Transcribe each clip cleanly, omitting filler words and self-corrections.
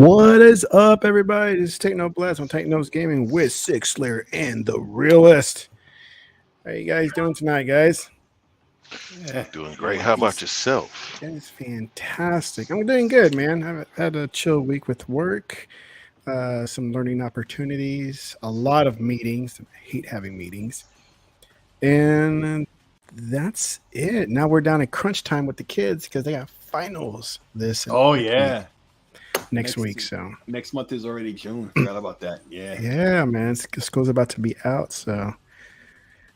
What is up, everybody? This is TEKNOBLAST on TEKNOBLAST Gaming with SIKSLAYER and the Realist. How you guys doing tonight, guys? Yeah, Doing great. doing How about decent. yourself? That is fantastic. I'm doing good, man. I've had a chill week with work, some learning opportunities, a lot of meetings. I hate having meetings. And that's it. Now we're down at crunch time with the kids because they got finals this and Oh next week. yeah, Next week, next so next month is already June. Forgot about that. Yeah. yeah, man, school's about to be out, so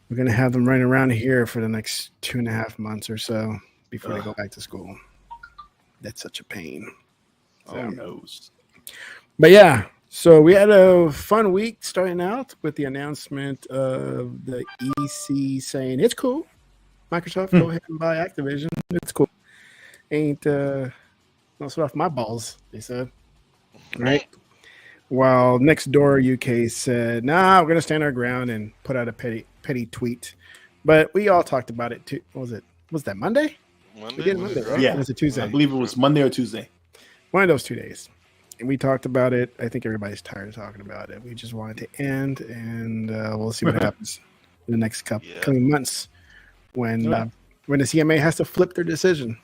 we're gonna have them running around here for the next 2.5 months or so before they go back to school. That's such a pain. Oh So, knows. but yeah, so we had a fun week starting out with the announcement of the EC saying it's cool. Microsoft, go ahead and buy Activision. It's cool. Ain't don't sweat off my balls, they said. Right. While next door UK said, "Nah, we're gonna stand our ground and put out a petty tweet." But we all talked about it too. What was it? Was that Monday? We Monday? did When Monday, it right? dropped? Or Yeah, was it I Tuesday? believe it was Monday or Tuesday. One of those 2 days. And we talked about it. I think everybody's tired of talking about it. We just want it to end, and we'll see what happens in the next Yeah. coming months when Yeah. the CMA has to flip their decision.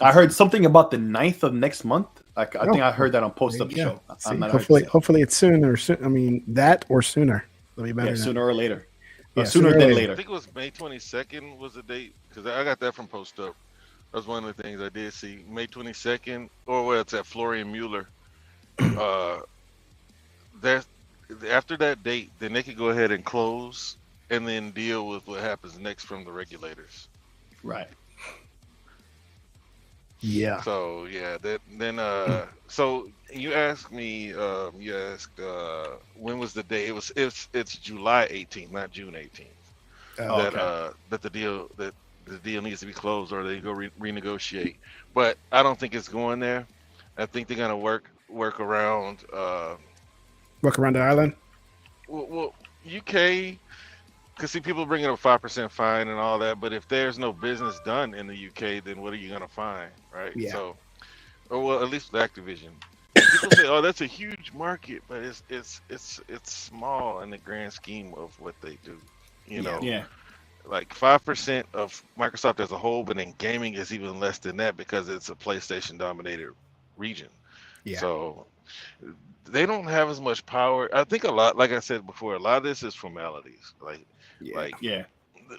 I heard something about the 9th of next month. I Oh, think I heard that on Post there Up you go. Show. See, I'm not hopefully it's soon or soon. I mean that or sooner. It'll be better. Yeah, now. sooner or later. Yeah, Sooner or than I later. think it was May 22nd was the date because I got that from Post Up. That was one of the things I did see. May 22nd, or well, it's at Florian Mueller. Uh, that after that date, then they could go ahead and close and then deal with what happens next from the regulators. Right. Yeah. So yeah, so you asked me, when was the day? It's July 18th, not June 18th. Oh, That okay. that the deal needs to be closed or they go renegotiate. But I don't think it's going there. I think they're gonna work around. Walk around the island. Well, UK. Cause see, people bringing up 5% fine and all that, but if there's no business done in the UK, then what are you gonna find, right? Yeah. So, or well, at least with Activision. And people say, "Oh, that's a huge market," but it's small in the grand scheme of what they do. You Yeah. know, Yeah. like 5% of Microsoft as a whole, but in gaming is even less than that because it's a PlayStation dominated region. Yeah. So they don't have as much power. I think a lot, like I said before, a lot of this is formalities. Yeah. Like Yeah.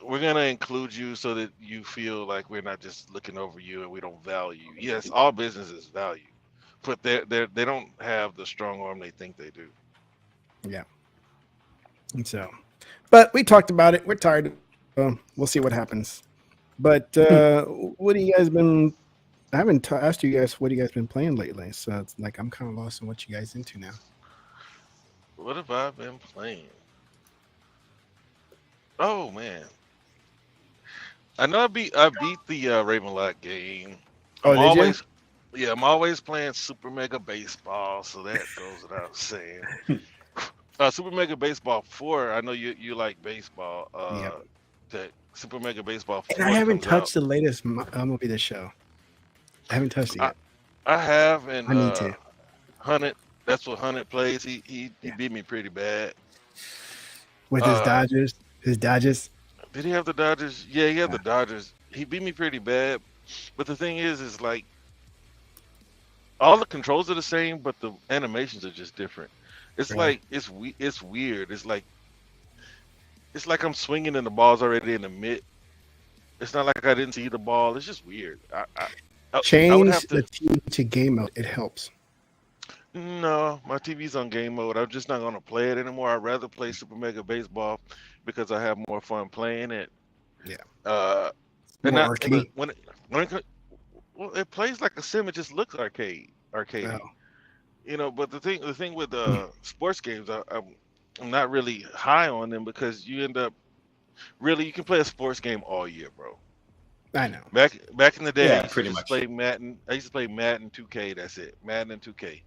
we're gonna include you so that you feel like we're not just looking over you and we don't value you. Yes, all businesses value, but they don't have the strong arm they think they do. Yeah. And so, but we talked about it. We're tired. We'll see what happens. But what do you guys been? I haven't asked you guys what you guys been playing lately. So it's like I'm kind of lost in what you guys into now. What have I been playing? Oh man, I know I beat the Ravenlock game. Oh, I'm did you? always yeah, I'm always playing Super Mega Baseball, so that goes without saying. Super Mega Baseball 4, I know you like baseball. Yep. That Super Mega Baseball And I 4 haven't comes out. touched the latest movie, the show. I haven't touched it I, yet. I have and I need to. Hunnit, that's what Hunnit plays. He Yeah. beat me pretty bad. With his Uh, Dodgers. His Dodgers. did he have the Dodgers? Yeah, he had Yeah. the Dodgers. He beat me pretty bad. But the thing is like all the controls are the same, but the animations are just different. It's Really? like it's weird. It's like I'm swinging and the ball's already in the mid. It's not like I didn't see the ball. It's just weird. I would Change have the to. TV to game mode. It helps. No, my TV's on game mode. I'm just not gonna play it anymore. I'd rather play Super Mega Baseball because I have more fun playing it. Yeah. Uh, and More not but arcade. well, it plays like a sim. It just looks Oh. arcadey. But the thing with sports games, I'm not really high on them because you end up really you can play a sports game all year, bro. I know. Back in the day, I Yeah. used to Pretty just much. play Madden. I used to play Madden 2K. That's it, Madden and 2K.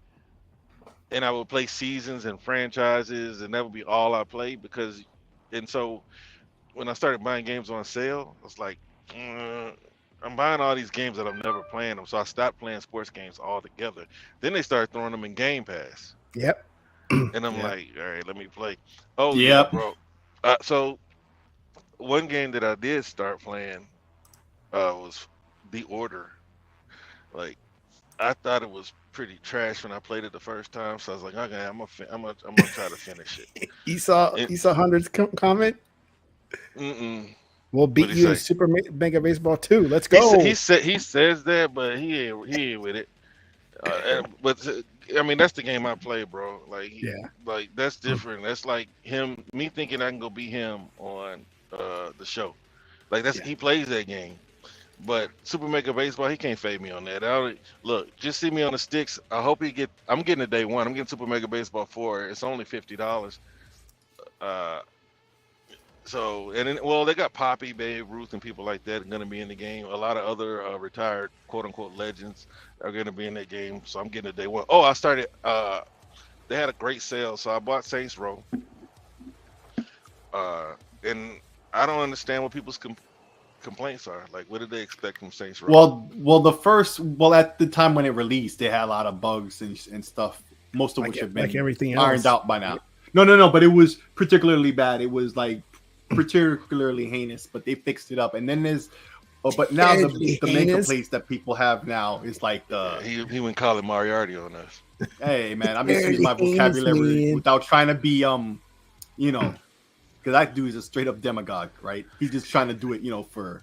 And I would play seasons and franchises, and that would be all I played and so when I started buying games on sale, I was like, mm, I'm buying all these games that I'm never playing them, so I stopped playing sports games altogether. Then they started throwing them in Game Pass, Yep. and I'm Yeah. like, all right, let me play. Oh yeah, Yep. bro. So one game that I did start playing was The Order. Like I thought it was pretty trash when I played it the first time, so I was like, okay, I'm gonna try to finish it. It You saw Hundred's comment. mm-mm. We'll What'd beat he you in say? Super Mega Baseball 2. Let's He go. he says that, but he ain't with it. But I mean, that's the game I play, bro. Yeah. Like that's different. That's like me thinking I can go beat him on the show. Like Yeah. he plays that game. But Super Mega Baseball, he can't fade me on that. Look, just see me on the sticks. I hope I'm getting it day one. I'm getting Super Mega Baseball 4. It's only $50. Uh, so and then, well, they got Poppy, Babe Ruth, and people like that are going to be in the game. A lot of other retired quote unquote legends are going to be in that game. So I'm getting it day one. Oh, I started. They had a great sale, so I bought Saints Row. And I don't understand what people's complaints are. Like, what did they expect from Saints Row? Well, at the time when it released, they had a lot of bugs and stuff. Most of which have been like everything ironed else. out by now. No, but it was particularly bad. It was like particularly heinous, but they fixed it up. And then but now the main complaints that people have now is like he went calling Moriarty on us. Hey man, I'm just using my vocabulary without trying to be because that dude is a straight up demagogue, right? He's just trying to do it, for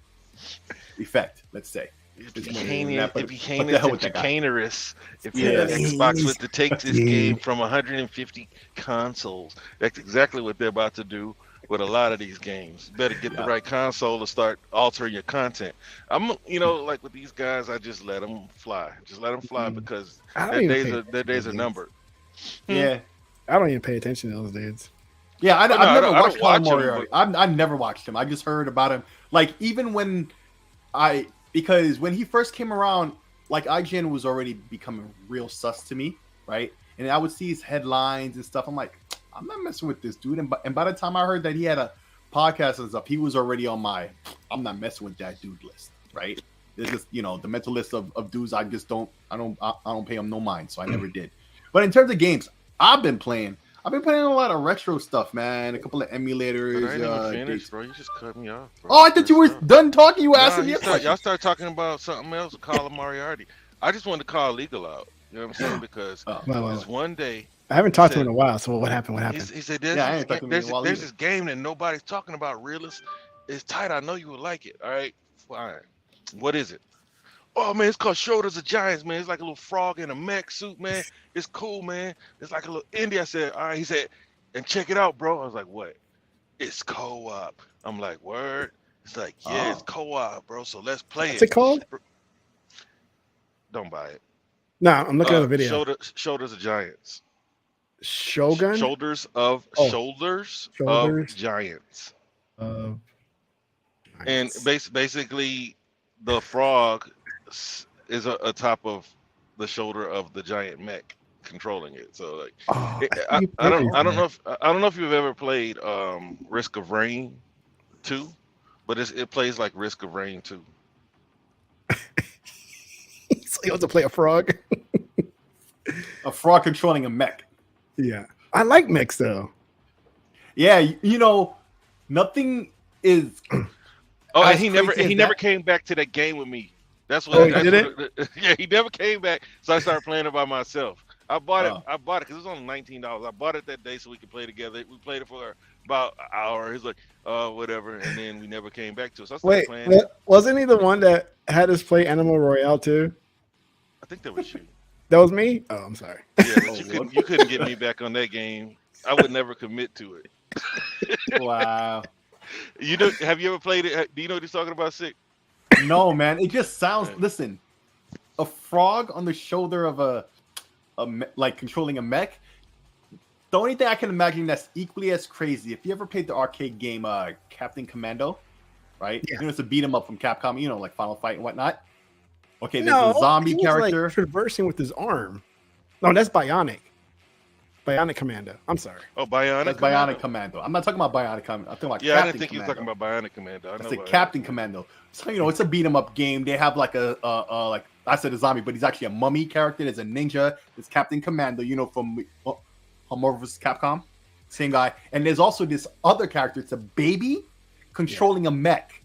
effect, let's say. It'd be heinous and chicanerous if Xbox was to take this game from 150 consoles. That's exactly what they're about to do with a lot of these games. You better get the right console to start altering your content. I'm, like with these guys, I just let them fly. Just let them fly because their days are numbered. Yeah. I don't even pay attention to those dudes. Yeah, I've never watched Colin Moriarty. I've never watched him. I just heard about him. Like, even because when he first came around, like, IGN was already becoming real sus to me, right? And I would see his headlines and stuff. I'm like, I'm not messing with this dude. And by the time I heard that he had a podcast and stuff, he was already on my I'm not messing with that dude list, right? It's just, the mental list of dudes I don't pay him no mind, so I never did. But in terms of games, I've been playing a lot of retro stuff, man. A couple of emulators. But I ain't even finished, bro. You just cut me off, bro. Oh, I thought you were done talking. You were asking me a question. Y'all started talking about something else, calling Moriarty. I just wanted to call legal out. You know what I'm saying? Because this one day. I haven't talked to him in a while, so what happened? He said, there's this game that nobody's talking about. Realist. It's tight. I know you would like it. All right, fine. What is it? Oh, man, it's called Shoulders of Giants, man. It's like a little frog in a mech suit, man. It's cool, man. It's like a little indie. I said, all right. He said, and check it out, bro. I was like, what? It's co-op. I'm like, word? It's like, yeah, it's co-op, bro. So let's play What's it called? Don't buy it. No, I'm looking at the video. Shoulders of Giants. Shogun? Shoulders of Giants. And basically, the frog is atop of the shoulder of the giant mech controlling it. So like, I don't know if you've ever played Risk of Rain 2, but it plays like Risk of Rain 2. So you want to play a frog? A frog controlling a mech. Yeah, I like mechs though. Yeah, nothing is. Oh, and he never came back to that game with me. That's what. Yeah, he never came back. So I started playing it by myself. I bought it because it was only $19. I bought it that day so we could play together. We played it for about an hour. He's like, whatever, and then we never came back to it. So I started playing. Wasn't he the one that had us play Animal Royale too? I think that was you. That was me? Oh, I'm sorry. Yeah, but you couldn't get me back on that game. I would never commit to it. Wow. Have you ever played it? Do you know what he's talking about, Sick? No, man. It just sounds. Listen, a frog on the shoulder of like controlling a mech. The only thing I can imagine that's equally as crazy. If you ever played the arcade game Captain Commando, right? Yeah. It's a beat 'em up from Capcom. Like Final Fight and whatnot. Okay, there's a zombie character like traversing with his arm. No, that's Bionic. Bionic Commando. I'm sorry. Oh, Bionic. That's Bionic Commando. I'm not talking about Bionic Commando. I'm talking about Yeah, Captain I didn't think Commando. you were talking about Bionic Commando. That's a Captain Commando. So it's a beat 'em up game. They have like like I said a zombie, but he's actually a mummy character. There's a ninja. There's Captain Commando. From Marvel vs. Capcom, same guy. And there's also this other character. It's a baby controlling a mech.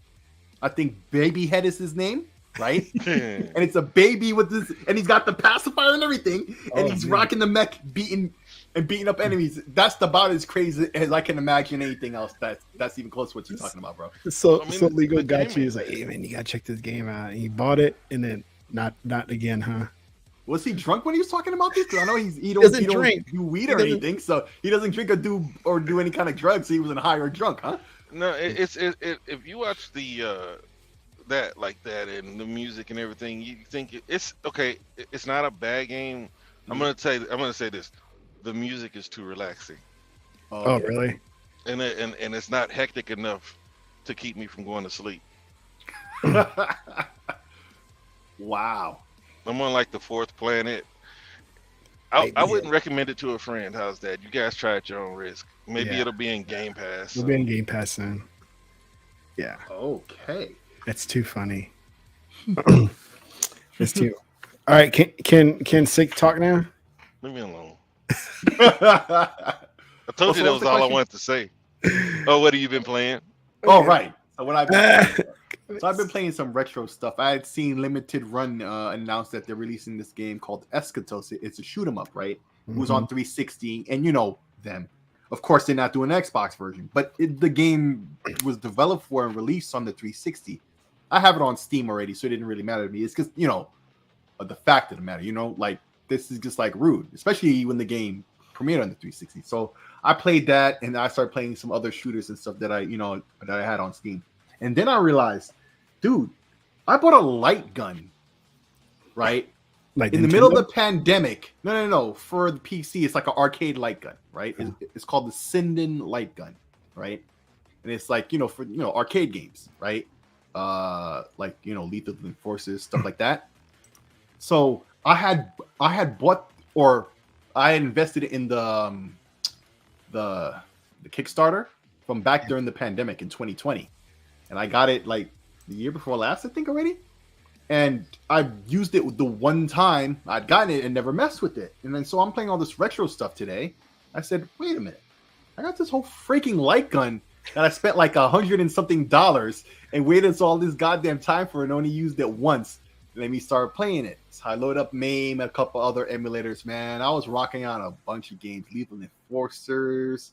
I think Baby Head is his name. Right, and it's a baby with this, and he's got the pacifier and everything, and he's rocking the mech, beating up enemies. That's about as crazy as I can imagine anything else. That's even close to what you're talking about, bro. So Legal got you. He's like, hey man, you gotta check this game out. And he bought it, and then not again, huh? Was he drunk when he was talking about this? Because I know he doesn't do weed or anything, so he doesn't drink or do any kind of drugs. So he wasn't high or drunk, huh? No, it's if you watch the. That like that and the music and everything, you think it's okay. It's not a bad game. I'm gonna say this: the music is too relaxing. Oh, really? And it's not hectic enough to keep me from going to sleep. Wow. I'm on like the 4th planet. I wouldn't recommend it to a friend. How's that? You guys try at your own risk. Maybe it'll be in Game Pass. It'll be in Game Pass soon. Yeah. Okay. That's too funny. It's too. All right, can Sik talk now? Leave me alone. I told you that was all I wanted to say. Oh, what have you been playing? Oh, right. So what I've been playing some retro stuff. I had seen Limited Run announce that they're releasing this game called Eschatos. It's a shoot 'em up, right? It was on 360, and you know them. Of course, they're not doing an Xbox version, but the game was developed for and released on the 360. I have it on Steam already, so it didn't really matter to me. It's because, the fact of the matter, like, this is just, like, rude, especially when the game premiered on the 360. So I played that, and I started playing some other shooters and stuff that I had on Steam. And then I realized, dude, I bought a light gun, right? Like in the middle of the pandemic. No. For the PC, it's like an arcade light gun, right? Yeah. It's called the Sinden light gun, right? And it's like, for arcade games, right? Like Lethal Enforcers, stuff like that. So I had bought, or I had invested in the Kickstarter from back during the pandemic in 2020, and I got it like the year before last, I think, already. And I used it the one time I'd gotten it and never messed with it. And then so I'm playing all this retro stuff today. I said, wait a minute, I got this whole freaking light gun that I spent like $100 and something and waited all this goddamn time for and only used it once. Let me start playing it. So I load up MAME and a couple other emulators, man. I was rocking out a bunch of games, Lethal Enforcers,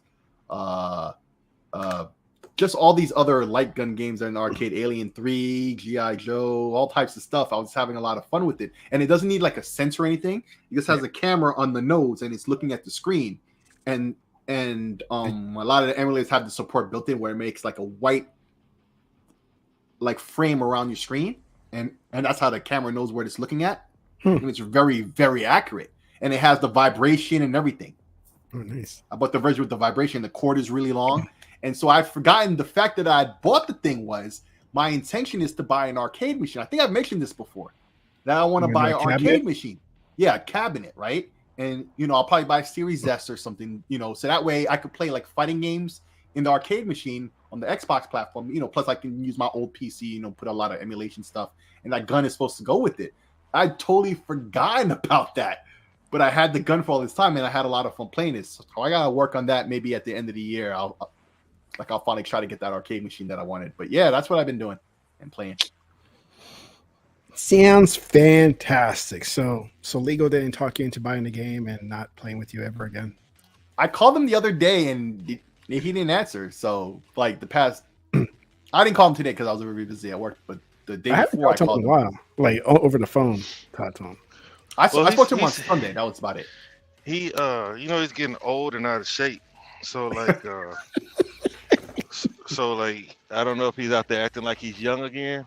just all these other light gun games in the arcade, Alien 3, G.I. Joe, all types of stuff. I was having a lot of fun with it. And it doesn't need like a sensor or anything. It just has a camera on the nose and it's looking at the screen. And a lot of the emulators have the support built in where it makes like a white like frame around your screen. And that's how the camera knows where it's looking at. And it's very, very accurate. And it has the vibration and everything. Oh, nice. I bought the version with the vibration. The cord is really long. And so I'd forgotten the fact that I bought the thing was my intention is to buy an arcade machine. I think I've mentioned this before. That I want to buy an arcade machine. Yeah, a cabinet, right? And, I'll probably buy Series S or something, so that way I could play like fighting games in the arcade machine on the Xbox platform, plus I can use my old PC, put a lot of emulation stuff. And that gun is supposed to go with it. I totally forgotten about that. But I had the gun for all this time, and I had a lot of fun playing it. So I got to work on that maybe at the end of the year. I'll finally try to get that arcade machine that I wanted. But yeah, that's what I've been doing and playing. Sounds fantastic. So Legal didn't talk you into buying the game and not playing with you ever again? I called him the other day, and he didn't answer. So, like, I didn't call him today because I was very busy at work, but the day before I called him. Wow. Like, over the phone, talked to him. I spoke to him on Sunday. That was about it. He, he's getting old and out of shape. So, like, I don't know if he's out there acting like he's young again,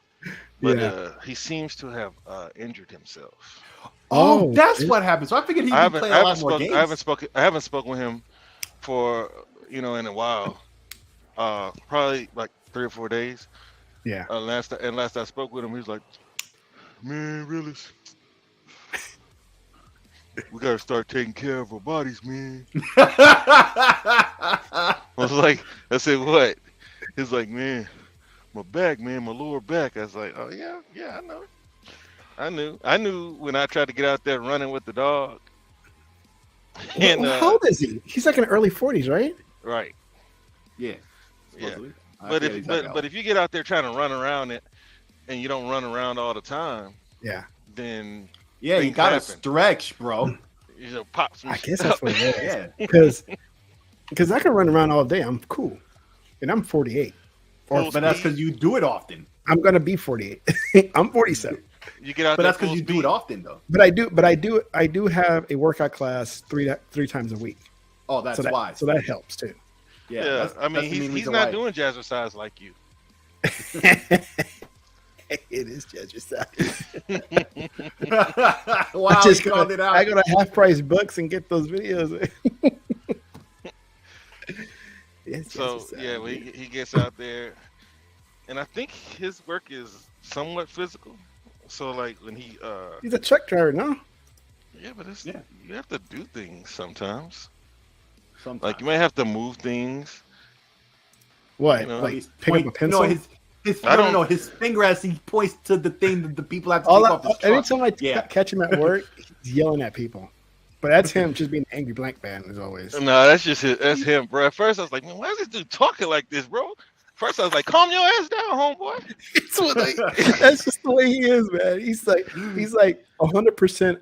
but he seems to have injured himself. Oh, that's what happened. So I figured he'd be playing a lot more games. I haven't spoken with him for in a while. Probably like 3 or 4 days. Yeah. Last I spoke with him, he was like, "Man, Willis, We gotta start taking care of our bodies, man. I said, what? He's like, man, my back, man, my lower back. I was like, oh yeah, I know. I knew when I tried to get out there running with the dog. And how old is he? He's like in the early 40s, right? Right. Yeah. Yeah. But if you get out there trying to run around it and you don't run around all the time, then you gotta stretch, bro. You know, pop some. I guess that's what it is. Because I can run around all day. I'm cool, and I'm 48. But that's because you do it often. I'm gonna be 48. I'm 47. You get out, but that's because you do it often, though. But I do have a workout class three times a week. Oh, that's why. So that helps too. Yeah, I mean, he's not doing jazzercise like you. It is jazzercise. Wow, I go to Half Price Books and get those videos. Well, he gets out there, and I think his work is somewhat physical. So like when he's a truck driver, no? Yeah, but you have to do things sometimes. Like you might have to move things. What? You know, like pick up a pencil? No, his finger as he points to the thing that the people have to take off his truck. Anytime I catch him at work, he's yelling at people. But that's him just being an angry black man as always. No, that's just that's him, bro. At first I was like, man, why is this dude talking like this, bro? First I was like, calm your ass down, homeboy. That's just the way he is, man. He's like 100%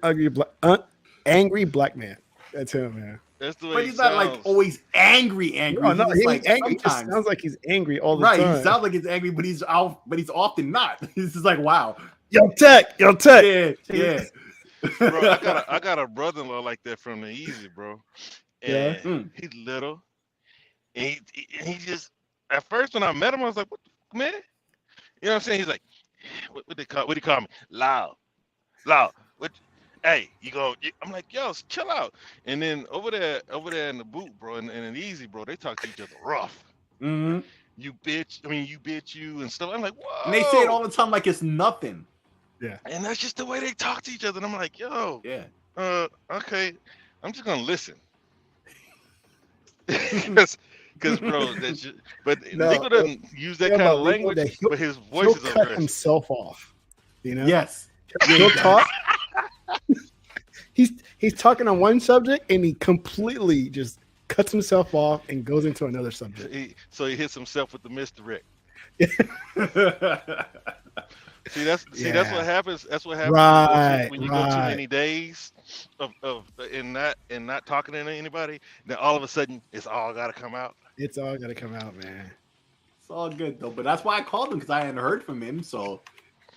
angry black man. That's him, man. That's the way. But he's not like always angry. No, he's like angry. He just sounds like he's angry all the time. Right, he sounds like he's angry, but he's often not. He's just like, wow. Yo, tech. Yeah. Bro, I got a brother-in-law like that from the Easy, bro. And he's little. And he just, at first when I met him, I was like, what the, man? You know what I'm saying? He's like, what do you call me? Loud. What? Hey, I'm like, yo, chill out. And then over there in the boot, bro, and in the Easy, bro, they talk to each other rough. Mm-hmm. You bitch, you and stuff. I'm like, whoa. And they say it all the time like it's nothing. Yeah. And that's just the way they talk to each other. And I'm like, yo. Yeah. Okay. I'm just gonna listen. Because bro, Nico doesn't use that kind of language, but his voice is cut himself off. You know? Yes. He'll talk. He's talking on one subject and he completely just cuts himself off and goes into another subject. So he hits himself with the misdirect. See, that's what happens. That's what happens when you go too many days of not talking to anybody. Then all of a sudden, it's all got to come out. It's all got to come out, man. It's all good though. But that's why I called him, because I hadn't heard from him. So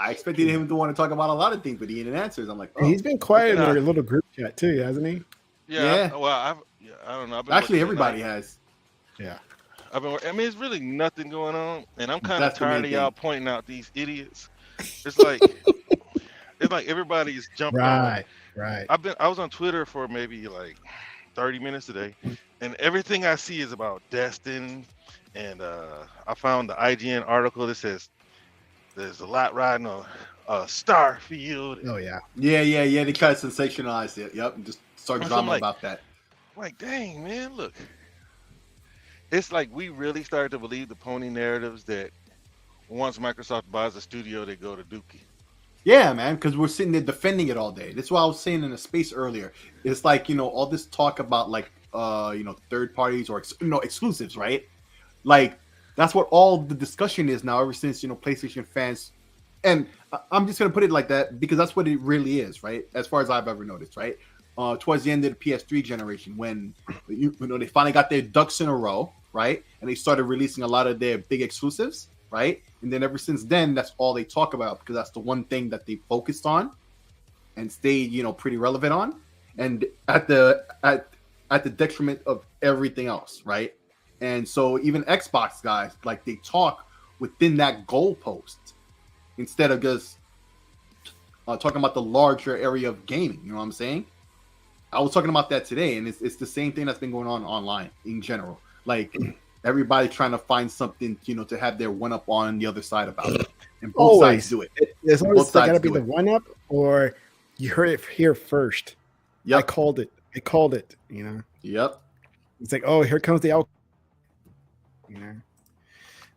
I expected him to want to talk about a lot of things, but he didn't answer. I'm like, he's been quiet in our little group chat too, hasn't he? Yeah. I don't know. Actually, everybody has. Yeah. I mean, it's really nothing going on, and I'm kind of tired of y'all pointing out these idiots. It's like everybody's jumping. Right. I was on Twitter for maybe like 30 minutes today, and everything I see is about Destin. And I found the IGN article that says there's a lot riding on Starfield. Oh yeah. Yeah. They kind of sensationalized it. Yep, and just start drama about that. Like, dang, man, look. It's like we really started to believe the pony narratives that once Microsoft buys a studio, they go to Dookie. Yeah, man, because we're sitting there defending it all day. That's what I was saying in the space earlier. It's like, all this talk about like, third parties or exclusives, right? Like, that's what all the discussion is now ever since, PlayStation fans. And I'm just going to put it like that because that's what it really is, right? As far as I've ever noticed, right? Towards the end of the PS3 generation, when they finally got their ducks in a row, right? And they started releasing a lot of their big exclusives, right? And then ever since then, that's all they talk about because that's the one thing that they focused on and stayed, pretty relevant on, and at the detriment of everything else, right? And so even Xbox guys, like, they talk within that goalpost instead of just talking about the larger area of gaming. You know what I'm saying? I was talking about that today, and it's the same thing that's been going on online in general. Like, everybody trying to find something, to have their one up on the other side about it. And both sides do it. It's always got to be the one up, or you heard it here first. I called it. You know. Yep. It's like, oh, here comes the out. You know.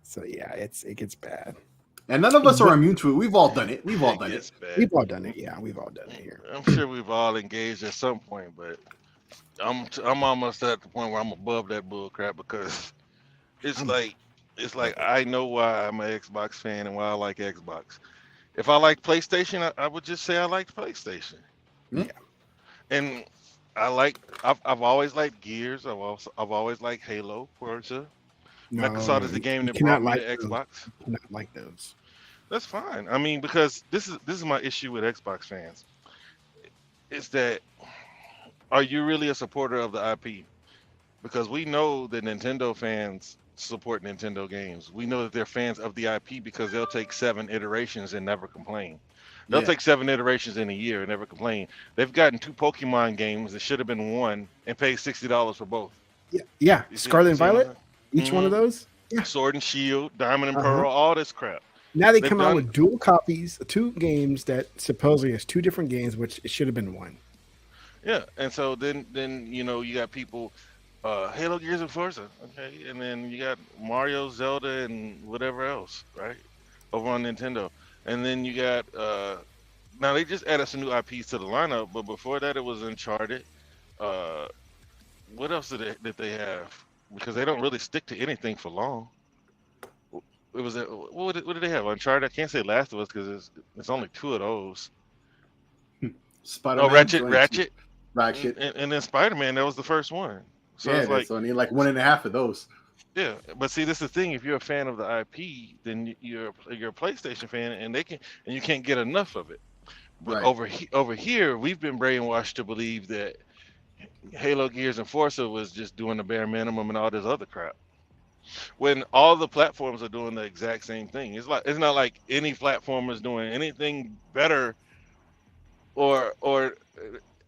So yeah, it gets bad. And none of us are immune to it. We've all done it. We've all done it. We've all done it. Yeah, we've all done it here. I'm sure we've all engaged at some point, but I'm almost at the point where I'm above that bull crap because it's like I know why I'm an Xbox fan and why I like Xbox. If I liked PlayStation, I would just say I liked PlayStation. Yeah. And I've always liked Gears. I've always liked Halo, Forza. No, Microsoft is the game that cannot brought me like to Xbox. You cannot like those. That's fine. I mean, because this is my issue with Xbox fans. Is that are you really a supporter of the IP? Because we know that Nintendo fans support Nintendo games. We know that they're fans of the IP because they'll take 7 iterations and never complain. They'll take 7 iterations in a year and never complain. They've gotten 2 Pokemon games that should have been 1 and paid $60 for both. Yeah. Scarlet and Violet. Each one of those. Yeah. Sword and Shield, Diamond and Pearl, all this crap. Now they've come out with dual copies, 2 games that supposedly is 2 different games, which it should have been 1. Yeah, and so then you got people, Halo, Gears, and Forza, okay, and then you got Mario, Zelda, and whatever else, right, over on Nintendo, and then you got now they just added some new IPs to the lineup, but before that it was Uncharted. What else did they have? Because they don't really stick to anything for long. It was what did they have? Uncharted. I can't say Last of Us because it's only 2 of those. Spider-Man. Oh, Ratchet. And then Spider-Man. That was the first one. So yeah, it's like so I need like 1.5 of those. Yeah, but see, this is the thing. If you're a fan of the IP, then you're a PlayStation fan, and you can't get enough of it. But over here, we've been brainwashed to believe that Halo, Gears, and Forza was just doing the bare minimum and all this other crap. When all the platforms are doing the exact same thing, it's not like any platform is doing anything better or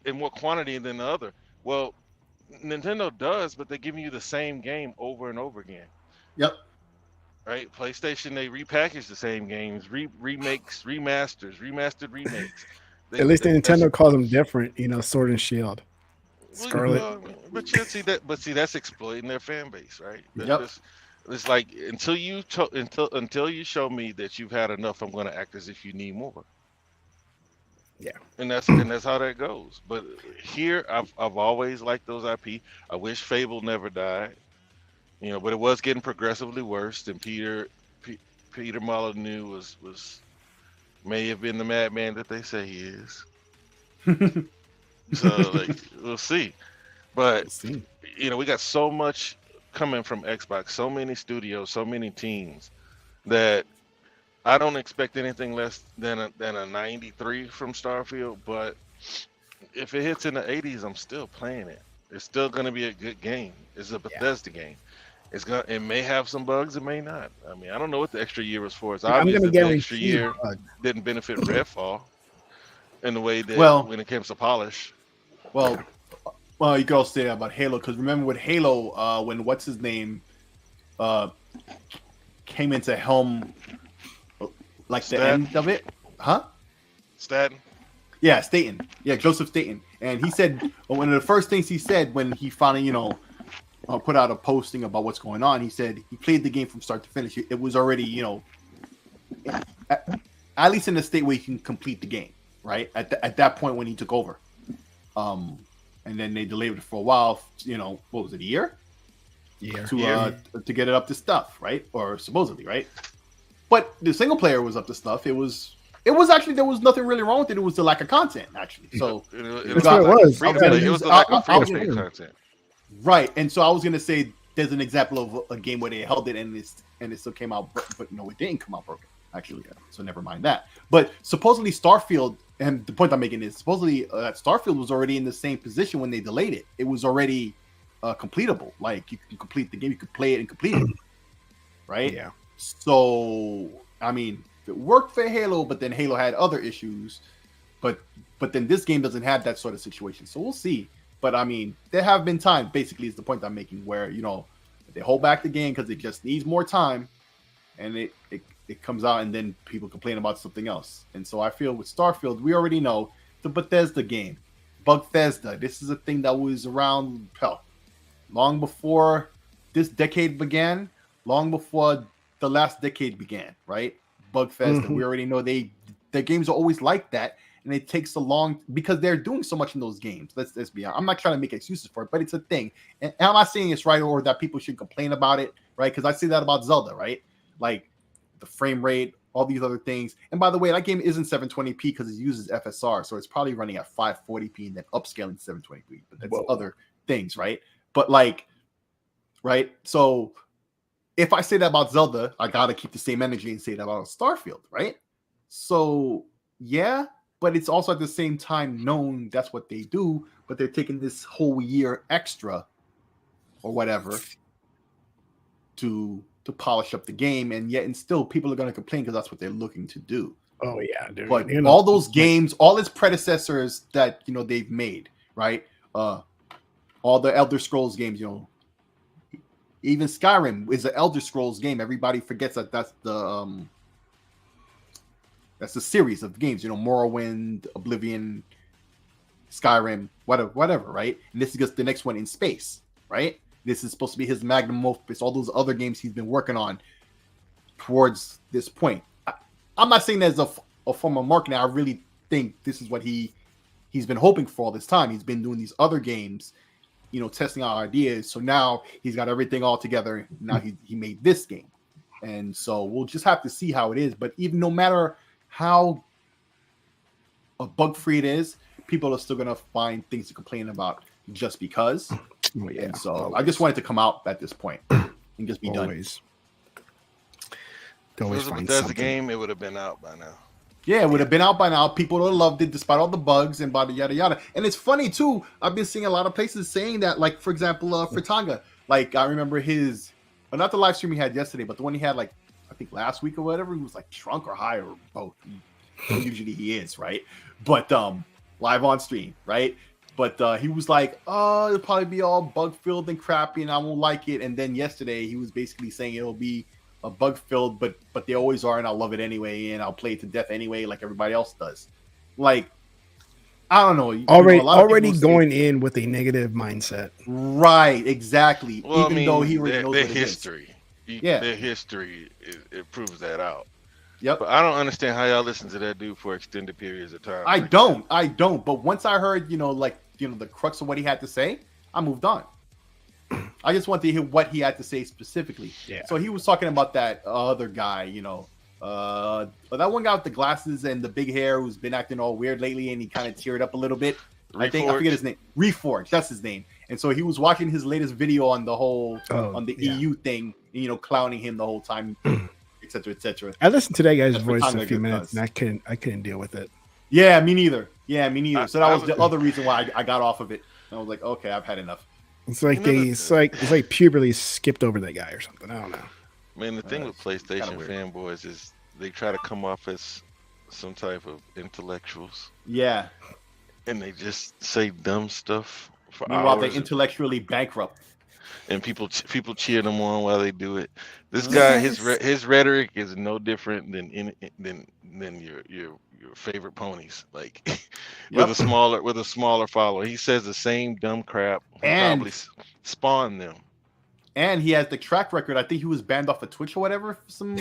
in more quantity than the other. Well, Nintendo does, but they're giving you the same game over and over again. Yep. Right? PlayStation, they repackage the same games, remakes, remastered remakes. At least Nintendo calls them different, Sword and Shield. Scarlet. But you see that. But see, that's exploiting their fan base, right? Yep. It's like until you show me that you've had enough, I'm going to act as if you need more. Yeah. And that's how that goes. But here, I've always liked those IP. I wish Fable never died, but it was getting progressively worse. And Peter Molyneux was may have been the madman that they say he is. So we'll see. But we got so much coming from Xbox, so many studios, so many teams that I don't expect anything less than a 93 from Starfield. But if it hits in the 80s, I'm still playing it. It's still going to be a good game. It's a Bethesda game. It may have some bugs, it may not. I mean, I don't know what the extra year was for. It's obvious that the extra year didn't benefit Redfall in the way that when it comes to polish. Well, you can also say that about Halo, because remember with Halo, when what's his name came into Helm, like the end of it, huh? Staten. Yeah, Staten. Yeah, Joseph Staten. And he said one of the first things he said when he finally, put out a posting about what's going on, he said he played the game from start to finish. It was already, at least in the state where you can complete the game, right? At that point when he took over. And then they delayed it for a while, what was it, a year? Yeah. To get it up to stuff, right? Or supposedly, right? But the single player was up to stuff. It was actually, there was nothing really wrong with it. It was the lack of content, actually. So it was the lack of content. Right. And so I was gonna say there's an example of a game where they held it and it still came out, but no, it didn't come out broken. Actually, so never mind that. But supposedly Starfield, and the point I'm making is supposedly Starfield was already in the same position when they delayed it. It was already completable. Like you can complete the game, you could play it and complete it. Right? Yeah. So I mean, it worked for Halo, but then Halo had other issues. But then this game doesn't have that sort of situation. So we'll see. But I mean, there have been times, basically, is the point I'm making, where they hold back the game because it just needs more time, and it comes out, and then people complain about something else. And so I feel with Starfield, we already know the Bethesda game. Bethesda. This is a thing that was around long before this decade began, long before the last decade began, right? Bugfest, and we already know their games are always like that, and it takes a long because they're doing so much in those games. Let's be honest. I'm not trying to make excuses for it, but it's a thing, and I'm not saying it's right or that people should complain about it, right? Because I say that about Zelda, right? Like the frame rate, all these other things. And by the way, that game isn't 720p because it uses FSR, so it's probably running at 540p and then upscaling to 720p. But that's other things, right? But like, right? So if I say that about Zelda, I gotta keep the same energy and say that about Starfield, right? So yeah, but it's also at the same time known that's what they do, but they're taking this whole year extra or whatever to polish up the game, and yet and still people are gonna complain because that's what they're looking to do. Oh yeah, dude. But all those games, all its predecessors that they've made, right? All the Elder Scrolls games, even Skyrim is an Elder Scrolls game. Everybody forgets that's the series of games. Morrowind, Oblivion, Skyrim, whatever, right? And this is just the next one in space, right? This is supposed to be his magnum opus. All those other games he's been working on towards this point. I'm not saying that as a form of marketing. I really think this is what he's been hoping for all this time. He's been doing these other games, testing out ideas. So now he's got everything all together. Now he made this game. And so we'll just have to see how it is. But even no matter how bug-free it is, people are still going to find things to complain about just because. Oh, yeah. And so I just wanted to come out at this point and just be done. Always if it was a Bethesda game, it would have been out by now. Yeah, it would have been out by now. People would have loved it despite all the bugs and yada yada. And it's funny too. I've been seeing a lot of places saying that, like for example, Fritanga. Like I remember not the live stream he had yesterday, but the one he had like I think last week or whatever. He was like drunk or high or both. Usually he is, right? But live on stream, right? But he was like, "Oh, it'll probably be all bug filled and crappy, and I won't like it." And then yesterday he was basically saying it'll be a bug filled, but they always are, and I'll love it anyway, and I'll play it to death anyway, like everybody else does. Like, I don't know. Already going in with a negative mindset. Right, exactly. Well, Even though he already knows their what history. Their history it proves that out. Yep. But I don't understand how y'all listen to that dude for extended periods of time. I don't. But once I heard, the crux of what he had to say, I moved on. I just want to hear what he had to say specifically. Yeah. So he was talking about that other guy, that one guy with the glasses and the big hair who's been acting all weird lately, and he kind of teared up a little bit. I forget his name. Reforged, that's his name. And so he was watching his latest video on the whole EU thing, clowning him the whole time, etc., etc. I listened to that guy's voice for a few minutes, and I couldn't deal with it. Yeah, me neither. So that was the other reason why I got off of it. I was like, okay, I've had enough. It's like it's like puberty skipped over that guy or something. I don't know. Man, the thing with PlayStation fanboys is they try to come off as some type of intellectuals. Yeah. And they just say dumb stuff for Meanwhile, hours. they're intellectually bankrupt. And people cheer them on while they do it. This guy, his rhetoric is no different than your favorite ponies, like with a smaller follower. He says the same dumb crap and probably spawn them. And he has the track record. I think he was banned off of Twitch or whatever for some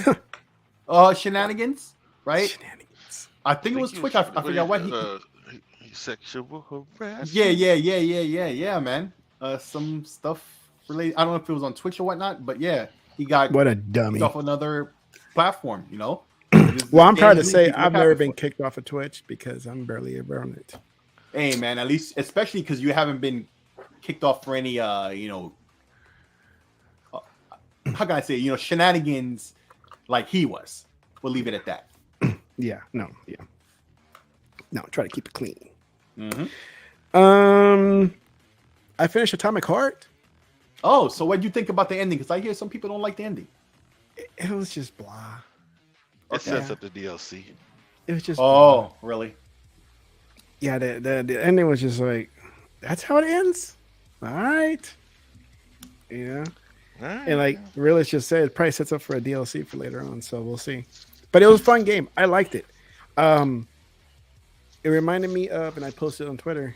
shenanigans, right? Shenanigans. I think it was Twitch. I forgot what he sexual harassment. Yeah, man. Some stuff related. I don't know if it was on Twitch or whatnot, but yeah, he got what a dummy off another platform. Well, I'm proud to say I've never been kicked off of Twitch because I'm barely ever on it. Hey, man, at least, especially because you haven't been kicked off for any, how can I say, shenanigans like he was. We'll leave it at that. No, try to keep it clean. Mm-hmm. I finished Atomic Heart. Oh, so what do you think about the ending? Because I hear some people don't like the ending. It was just blah. It sets up the DLC. It was just blah. Really? Yeah, the ending was just like, that's how it ends? All right. And like Realist just said, it probably sets up for a DLC for later on, so we'll see. But it was a fun game. I liked it. It reminded me of, and I posted on Twitter,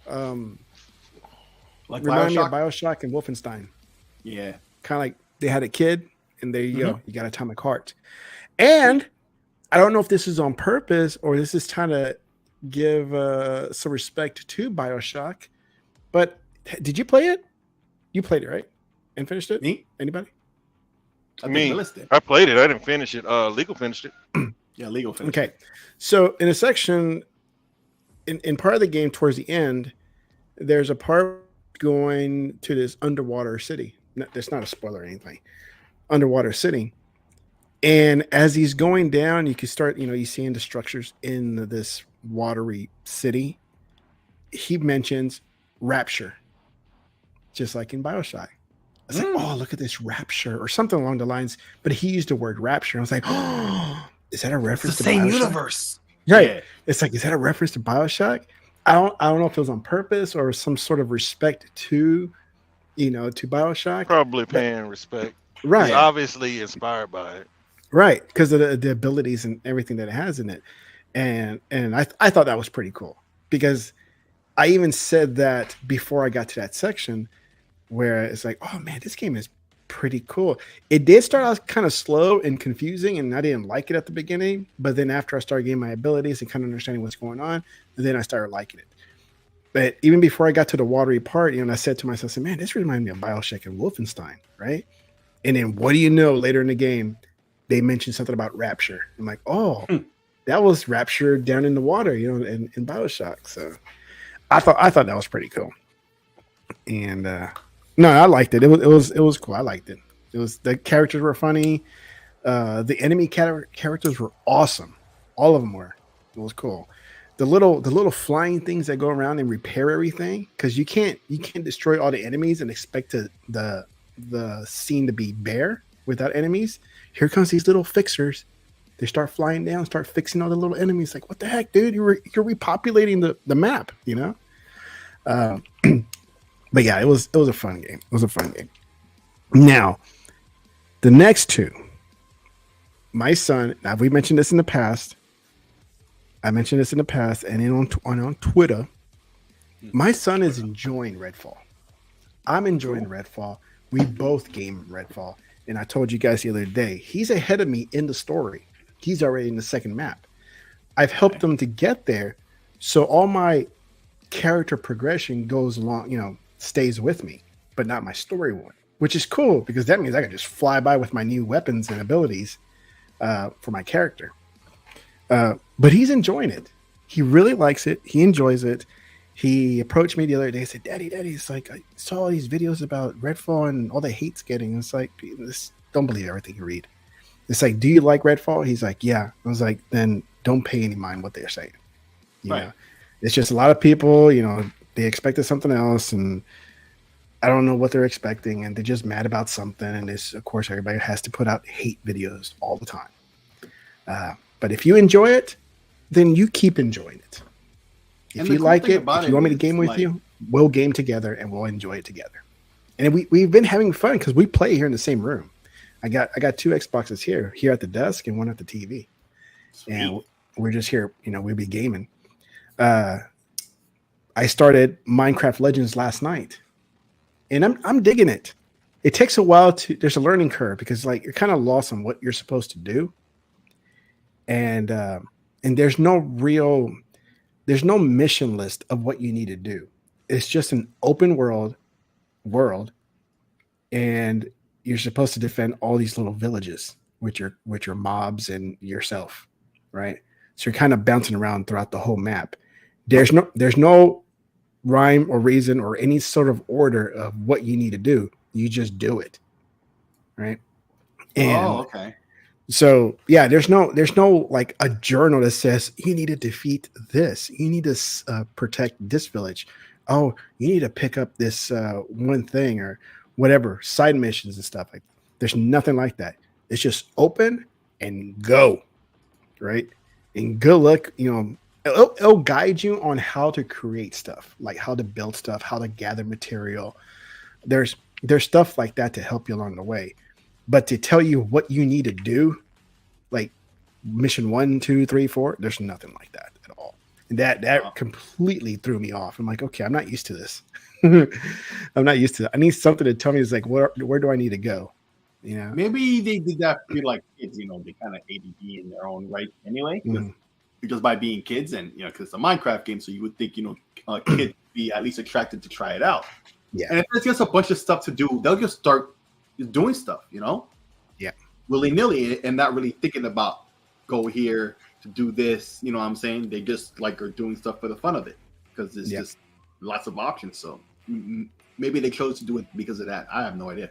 Like remind me of BioShock? BioShock and Wolfenstein. Yeah. Kind of like they had a kid, and there you go. You got Atomic Heart. And I don't know if this is on purpose or this is trying to give some respect to BioShock, but did you play it? You played it, right? And finished it? Me? Anybody? I played it. I didn't finish it. Legal finished it. Yeah, Legal finished it. Okay. So in a section, in part of the game towards the end, there's a part going to this underwater city. That's not a spoiler or anything. Underwater city. And as he's going down, you can start, you seeing the structures in this watery city. He mentions rapture, just like in BioShock. I was like, oh, look at this rapture or something along the lines. But he used the word rapture. I was like, oh, is that a reference to same BioShock? Universe? Right. Yeah. It's like, is that a reference to BioShock? I don't know if it was on purpose or some sort of respect to, to BioShock. Probably paying respect. Right. It's obviously inspired by it. Right. Because of the abilities and everything that it has in it. And I thought that was pretty cool because I even said that before I got to that section where it's like, oh man, this game is pretty cool. It did start out kind of slow and confusing, and I didn't like it at the beginning. But then after I started getting my abilities and kind of understanding what's going on, then I started liking it. But even before I got to the watery part, I said to myself, man, this reminds me of BioShock and Wolfenstein, right? And then what do you know, later in the game, they mentioned something about rapture. I'm like, oh, that was rapture down in the water, in BioShock. So I thought that was pretty cool. And no, I liked it. It was cool. I liked it. The characters were funny. The enemy characters were awesome. All of them were. It was cool. The little flying things that go around and repair everything, because you can't destroy all the enemies and expect the scene to be bare without enemies. Here comes these little fixers. They start flying down, start fixing all the little enemies. Like, what the heck, dude? You're repopulating the map, But yeah, it was a fun game. It was a fun game. Now, the next two, my son. Now we mentioned this in the past. I mentioned this in the past, and then on Twitter, my son is enjoying Redfall. I'm enjoying Redfall. We both game Redfall, and I told you guys the other day he's ahead of me in the story. He's already in the second map. I've helped him to get there, so all my character progression goes along, stays with me, but not my story one, which is cool because that means I can just fly by with my new weapons and abilities for my character. But he's enjoying it. He really likes it. He enjoys it. He approached me the other day and said, Daddy, it's like, I saw all these videos about Redfall and all the hate's getting. It's like, don't believe everything you read. It's like, do you like Redfall? He's like, yeah. I was like, then don't pay any mind what they're saying. You know? It's just a lot of people, they expected something else, and I don't know what they're expecting, and they're just mad about something. And this, of course, everybody has to put out hate videos all the time. But if you enjoy it, then you keep enjoying it. If you like it, if you want me to game with you, we'll game together and we'll enjoy it together. And we've been having fun because we play here in the same room. I got two Xboxes here at the desk and one at the TV. Sweet. And we're just here, we'll be gaming. I started Minecraft Legends last night, and I'm digging it. It takes a while there's a learning curve because you're kind of lost on what you're supposed to do. And there's no mission list of what you need to do. It's just an open world, and you're supposed to defend all these little villages with your mobs and yourself, right? So you're kind of bouncing around throughout the whole map. There's no rhyme or reason or any sort of order of what you need to do. You just do it, right? And okay. So yeah, there's no like a journal that says you need to defeat this. You need to protect this village. Oh, you need to pick up this one thing or whatever, side missions and stuff like that. There's nothing like that. It's just open and go, right? And good luck, it'll guide you on how to create stuff, like how to build stuff, how to gather material. There's stuff like that to help you along the way. But to tell you what you need to do, like mission 1, 2, 3, 4, there's nothing like that at all. And that completely threw me off. I'm like, okay, I'm not used to this. I'm not used to it. I need something to tell me it's like, where do I need to go? You know, maybe they did that for like kids. You know, they kind of ADD in their own right anyway, because by being kids and because it's a Minecraft game, so you would think kids be at least attracted to try it out. Yeah. And if there's just a bunch of stuff to do, they'll just start doing stuff. Yeah. Willy nilly, and not really thinking about go here to do this. You know what I'm saying? They just like are doing stuff for the fun of it because there's just lots of options. So maybe they chose to do it because of that. I have no idea.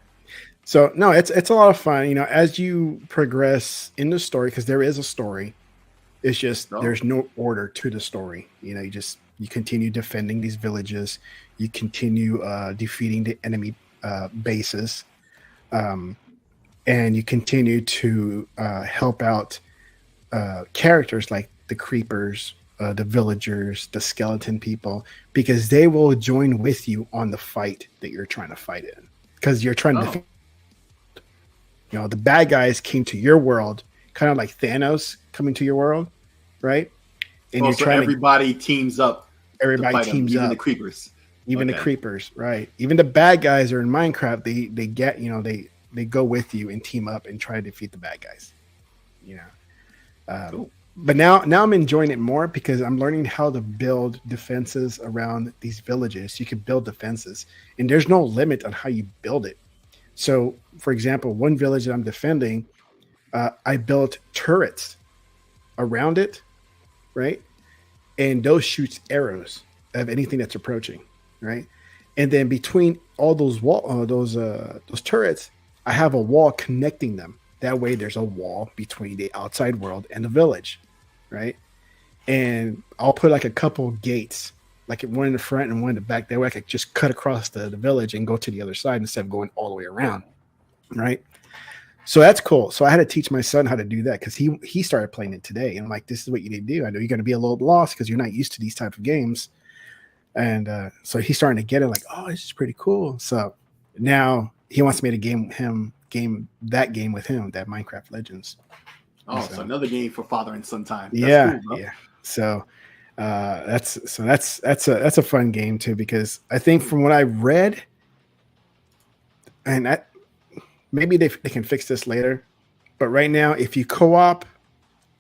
So no, it's a lot of fun. As you progress in the story, because there is a story. It's just there's no order to the story. You continue defending these villages. You continue defeating the enemy bases, and you continue to help out characters like the creepers, the villagers, the skeleton people, because they will join with you on the fight that you're trying to fight in. Because you're trying to defend. The bad guys came to your world, kind of like Thanos coming to your world, right? And you're trying everybody teams up. Everybody teams up. Even the creepers. Even the creepers, right? Even the bad guys are in Minecraft. They get they go with you and team up and try to defeat the bad guys. Cool. But now I'm enjoying it more because I'm learning how to build defenses around these villages. You can build defenses, and there's no limit on how you build it. So, for example, one village that I'm defending, I built turrets around it, right? And those shoots arrows of anything that's approaching, right? And then between all those those turrets, I have a wall connecting them. That way, there's a wall between the outside world and the village, right? And I'll put like a couple gates, like one in the front and one in the back. That way, I could just cut across the village and go to the other side instead of going all the way around, right? So that's cool. So I had to teach my son how to do that because he started playing it today. And I'm like, this is what you need to do. I know you're going to be a little lost because you're not used to these type of games. And so he's starting to get it like, oh, this is pretty cool. So now he wants me to game that game with him, that Minecraft Legends. So another game for father and son time. That's cool, yeah. So that's a fun game too, because I think from what I read, and that maybe they can fix this later, but right now, if you co-op,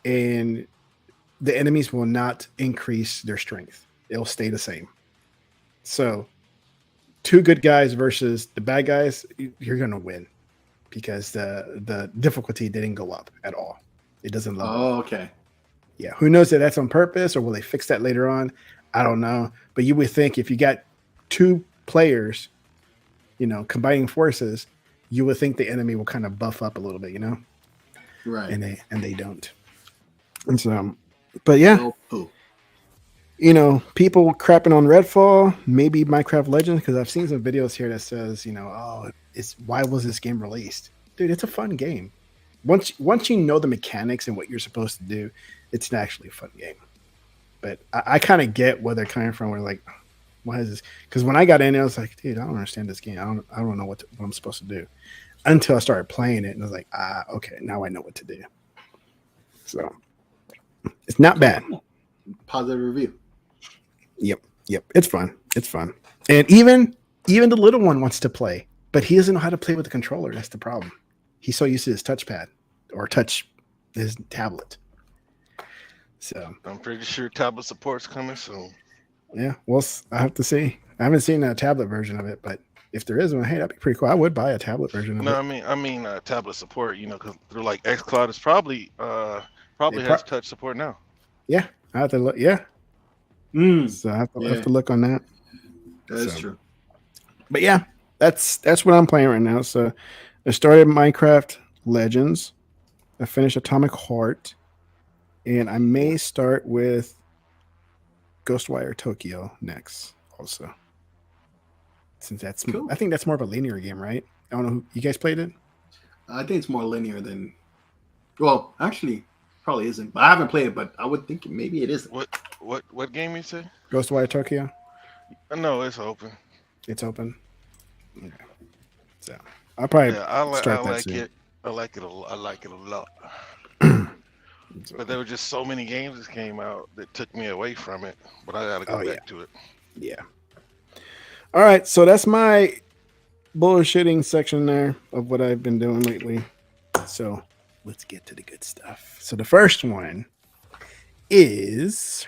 and the enemies will not increase their strength, it'll stay the same. So, two good guys versus the bad guys, you're gonna win because the difficulty didn't go up at all. It doesn't level. Oh, okay. Yeah, who knows if that's on purpose or will they fix that later on? I don't know. But you would think if you got two players, combining forces, you would think the enemy will kind of buff up a little bit, Right. And they don't. And so, but yeah, people crapping on Redfall, maybe Minecraft Legends, because I've seen some videos here that says, why was this game released? Dude, it's a fun game. Once you know the mechanics and what you're supposed to do, it's actually a fun game. But I kind of get where they're coming from. We're like, what is this? Because when I got in, I was like, dude, I don't understand this game. I don't know what I'm supposed to do. Until I started playing it, and I was like, okay, now I know what to do. So it's not bad. Positive review. Yep. It's fun. And even the little one wants to play, but he doesn't know how to play with the controller. That's the problem. He's so used to his touchpad or his tablet. So I'm pretty sure tablet support's coming soon. Yeah, well, I have to see. I haven't seen a tablet version of it, but if there is one, hey, that'd be pretty cool. I would buy a tablet version of it. No, I mean tablet support. Because through like xCloud is probably has touch support now. Yeah, I have to look. Yeah. So I have to look on that. That is true. But yeah, that's what I'm playing right now. So I started Minecraft Legends. I finished Atomic Heart, and I may start with Ghostwire Tokyo next. Also, since that's cool. I think that's more of a linear game, right? I don't know. Who you guys played it? I think it's more linear than. Well, actually, probably isn't. But I haven't played it. But I would think maybe it isn't. What game you say? Ghostwire Tokyo. No, it's open. It's open. Okay. So I'll probably I start that like soon. it. I like it a lot. But there were just so many games that came out that took me away from it. But I gotta go back to it. Yeah. All right, so that's my bullshitting section there of what I've been doing lately. So let's get to the good stuff. So the first one is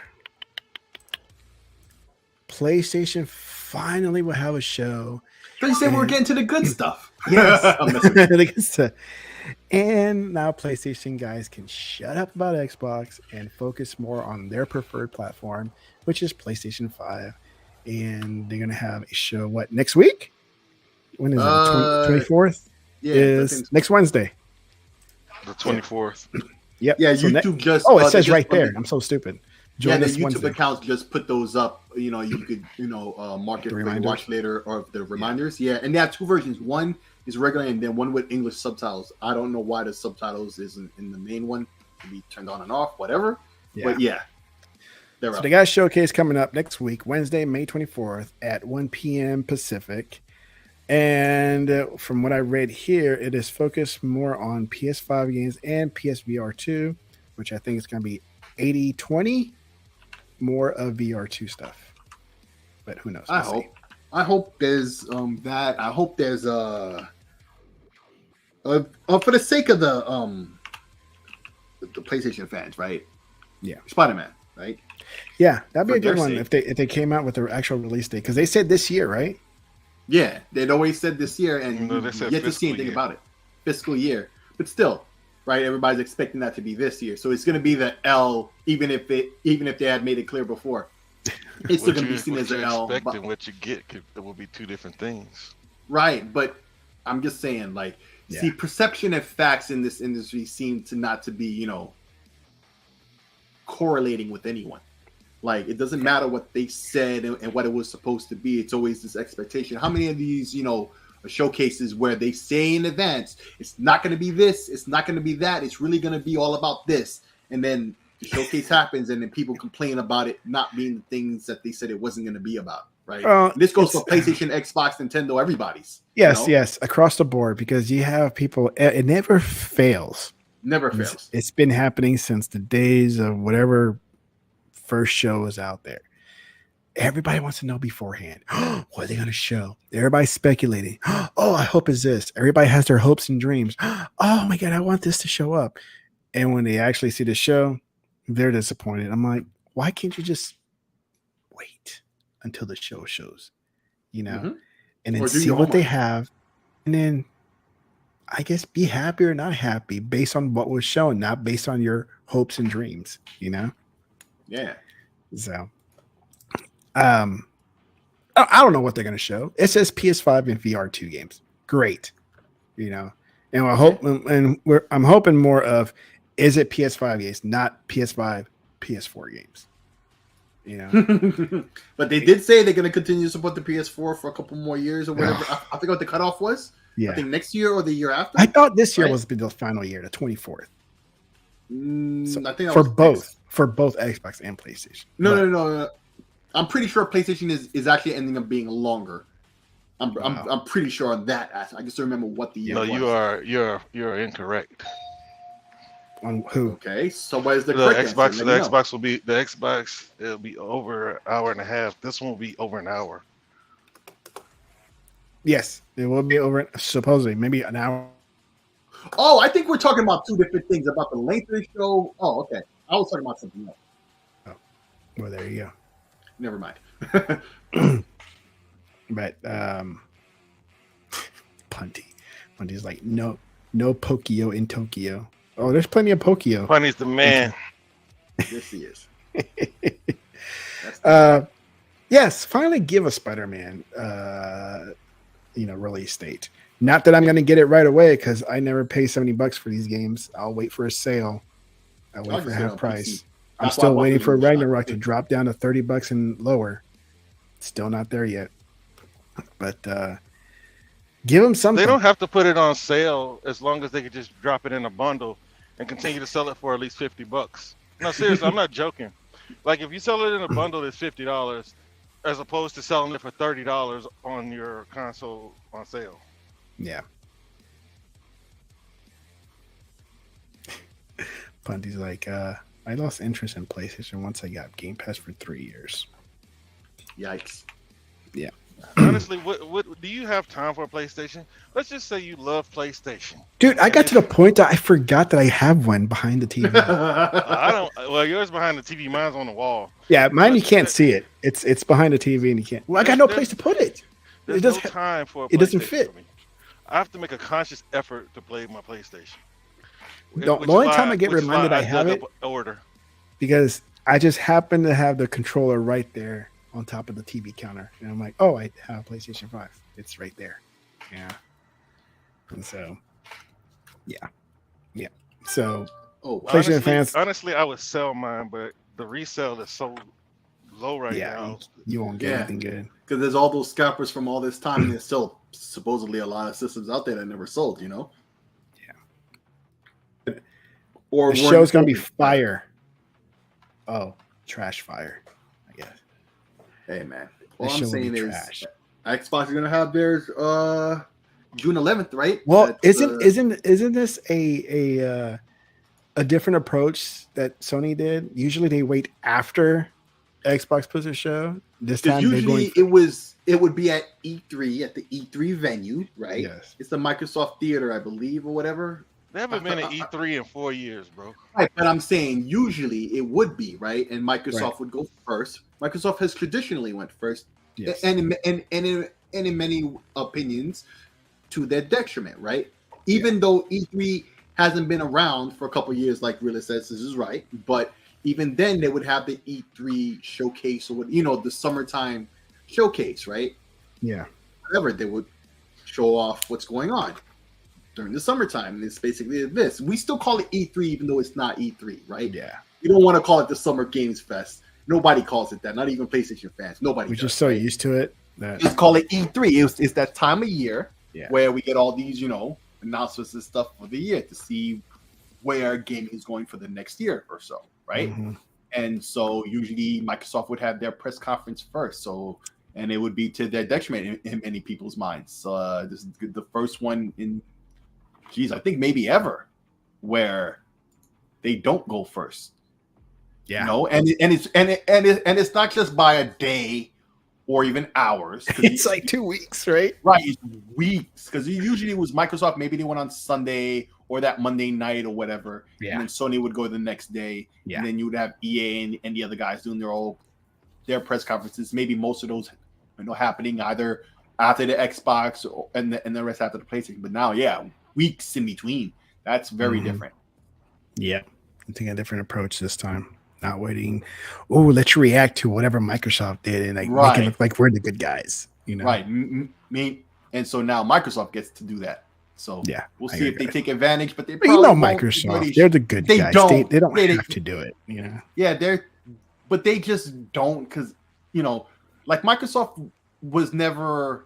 PlayStation finally will have a show. So you said we're getting to the good stuff. Yes. The good stuff. And now PlayStation guys can shut up about Xbox and focus more on their preferred platform, which is PlayStation 5. And they're going to have a show, next week? When is it? 24th? Yeah. Is next Wednesday. The 24th. Yep. Yeah, so YouTube just... Oh, it says right there. I'm so stupid. Join the YouTube accounts just put those up. You could, mark it for watch later or the reminders. Yeah, and they have two versions. One is regular and then one with English subtitles. I don't know why the subtitles isn't in the main one. Can be turned on and off, whatever. Yeah. But yeah. So they got a showcase coming up next week, Wednesday, May 24th at 1 p.m. Pacific. And from what I read here, it is focused more on PS5 games and PSVR 2, which I think is going to be 80-20, more of VR2 stuff. But who knows? I hope there's that. I hope there's for the sake of the PlayStation fans, right? Yeah. Spider-Man, right? Yeah, that'd be a good one if they came out with the actual release date, because they said this year, right? Yeah, they'd always said this year, and yet to see anything about it. Fiscal year, but still, right? Everybody's expecting that to be this year, so it's going to be the L, even if they had made it clear before. It's still going to be seen as an L. Expecting what you get will be two different things, right? But I'm just saying, see, perception and facts in this industry seem to not to be, correlating with anyone. It doesn't matter what they said and what it was supposed to be. It's always this expectation. How many of these, showcases where they say in advance, it's not going to be this, it's not going to be that, it's really going to be all about this. And then the showcase happens and then people complain about it not being the things that they said it wasn't going to be about, right? This goes for PlayStation, Xbox, Nintendo, everybody's. Yes, across the board, because you have people, it never fails. Never fails. It's been happening since the days of whatever first show is out there. Everybody wants to know beforehand. What are they going to show? Everybody's speculating. Oh, I hope it's this. Everybody has their hopes and dreams. Oh my God, I want this to show up. And when they actually see the show, they're disappointed. I'm like, why can't you just wait until the show shows? And then see what they have. And then I guess be happy or not happy based on what was shown, not based on your hopes and dreams, Yeah. So, I don't know what they're going to show. It says PS5 and VR2 games. Great. And I hope, I'm hoping more of, is it PS5 games, not PS5, PS4 games? But they did say they're going to continue to support the PS4 for a couple more years or whatever. I think what the cutoff was. Yeah. I think next year or the year after. I thought this year was the final year, the 24th. So I think for both Xbox and PlayStation. No. I'm pretty sure PlayStation is actually ending up being longer. I'm pretty sure on that. I just remember what the year was. No, you're incorrect. On who? Okay, so what is the Xbox? The Xbox. It'll be over an hour and a half. This one will be over an hour. Yes, it will be over supposedly maybe an hour. Oh, I think we're talking about two different things about the length of the show. Oh, okay. I was talking about something else. Oh, well, there you go. Never mind. But Punty's like no Pokio in Tokyo. Oh, there's plenty of Pokio. Punty's the man. Yes, he is. Yes, finally give a Spider-Man release date. Not that I'm going to get it right away because I never pay $70 for these games. I'll wait for a sale. I'll wait for half price. I'm still waiting for Ragnarok to drop down to $30 and lower. Still not there yet. But give them something. They don't have to put it on sale as long as they could just drop it in a bundle and continue to sell it for at least $50. No, seriously, I'm not joking. If you sell it in a bundle, it's $50 as opposed to selling it for $30 on your console on sale. Yeah. Punty's like, I lost interest in PlayStation once I got Game Pass for 3 years. Yikes. Yeah. Honestly, what do you have time for a PlayStation? Let's just say you love PlayStation. Dude, I got to the point that I forgot that I have one behind the TV. I don't. Well, yours behind the TV. Mine's on the wall. Yeah, mine you can't see it. It's behind the TV and you can't. Well, I got no place to put it. There's no time for a PlayStation. It doesn't fit. For me. I have to make a conscious effort to play my PlayStation. The only time I get reminded I have it, because I just happen to have the controller right there on top of the TV counter, and I'm like, oh, I have a PlayStation 5. It's right there. Yeah. And so, yeah. So, PlayStation fans. Honestly, I would sell mine, but the resale is so low right now. You won't get anything good. Because there's all those scalpers from all this time, and there's still supposedly a lot of systems out there that never sold, Yeah. Or the show's going to be fire. Oh, trash fire, I guess. Hey, man. All I'm saying is Xbox is going to have theirs June 11th, right? Well, isn't this a different approach that Sony did? Usually they wait after Xbox puts a show. This time usually it would be at E3, at the E3 venue, right? Yes. It's the Microsoft Theater, I believe, or whatever. They haven't been at E3 in 4 years, bro. Right, but I'm saying usually it would be, right? And Microsoft would go first. Microsoft has traditionally went first, yes. and in many opinions, to their detriment, right? Even though E3 hasn't been around for a couple of years, like Rilla says, this is right. But even then, they would have the E3 showcase, or the summertime showcase, right? Yeah. Whatever, they would show off what's going on during the summertime. And it's basically this. We still call it E3, even though it's not E3, right? Yeah. You don't want to call it the Summer Games Fest. Nobody calls it that. Not even PlayStation fans. Nobody. We're just so used to it. Just call it E3. It's that time of year Yeah. where we get all these, announcements and stuff for the year to see where gaming is going for the next year or so, right? Mm-hmm. And so usually Microsoft would have their press conference first, and it would be to their detriment in many people's minds. This is the first one in, I think maybe ever, where they don't go first. Yeah. And it's not just by a day or even hours. It's like 2 weeks, right? Right, it's weeks. Because usually it was Microsoft. Maybe they went on Sunday or that Monday night or whatever. Yeah. And then Sony would go the next day. Yeah. And then you would have EA and the other guys doing their press conferences. Maybe most of those happening either after the Xbox and the rest after the PlayStation. But now, weeks in between. That's very different. Yeah. I'm taking a different approach this time. Not waiting. Oh, let's react to whatever Microsoft did and make it look like we're the good guys. Right. And so now Microsoft gets to do that. So we'll see if they take advantage. But they probably Microsoft. They're the good guys. They don't have to do it. Yeah, but they just don't, because like Microsoft was never.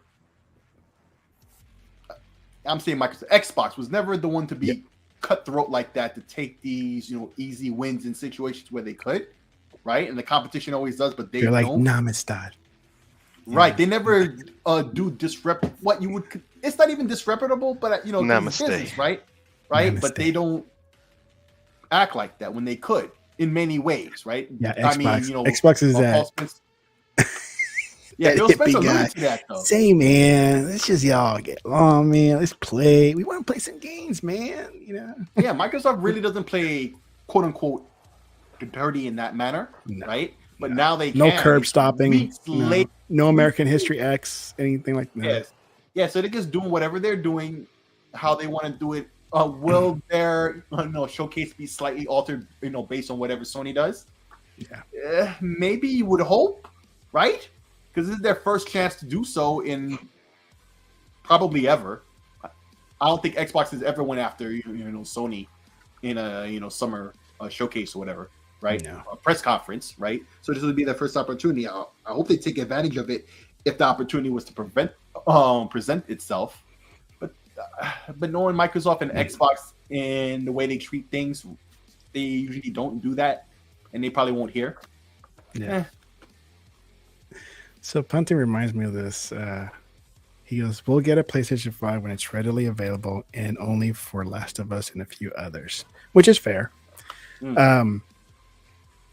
I'm saying Microsoft. Xbox was never the one to be cutthroat like that, to take these easy wins in situations where they could, right? And the competition always does, but they're like don't. Namistad. Right, they never do what you would. It's not even disreputable, but it's business, right? Namaste. But they don't act like that when they could in many ways, right? Yeah, Xbox. Xbox is that. Yeah, they'll spend some money to that, though. Say, man, let's just y'all get along, man. Let's play. We want to play some games, man. Yeah, Microsoft really doesn't play "quote unquote" dirty in that manner, right? But now they no curb stopping, no American History X, anything like that. Yes, yeah. So they're just doing whatever they're doing, how they want to do it. Will their showcase be slightly altered, based on whatever Sony does? Yeah, maybe you would hope, right? Because this is their first chance to do so in probably ever. I don't think Xbox has ever went after Sony in a summer showcase or whatever, right? No. A press conference, right? So this would be their first opportunity. I hope they take advantage of it if the opportunity was to present itself. But knowing Microsoft and Xbox and the way they treat things, they usually don't do that, and they probably won't hear. Yeah. So Punty reminds me of this. He goes, "We'll get a PlayStation 5 when it's readily available, and only for Last of Us and a few others," which is fair.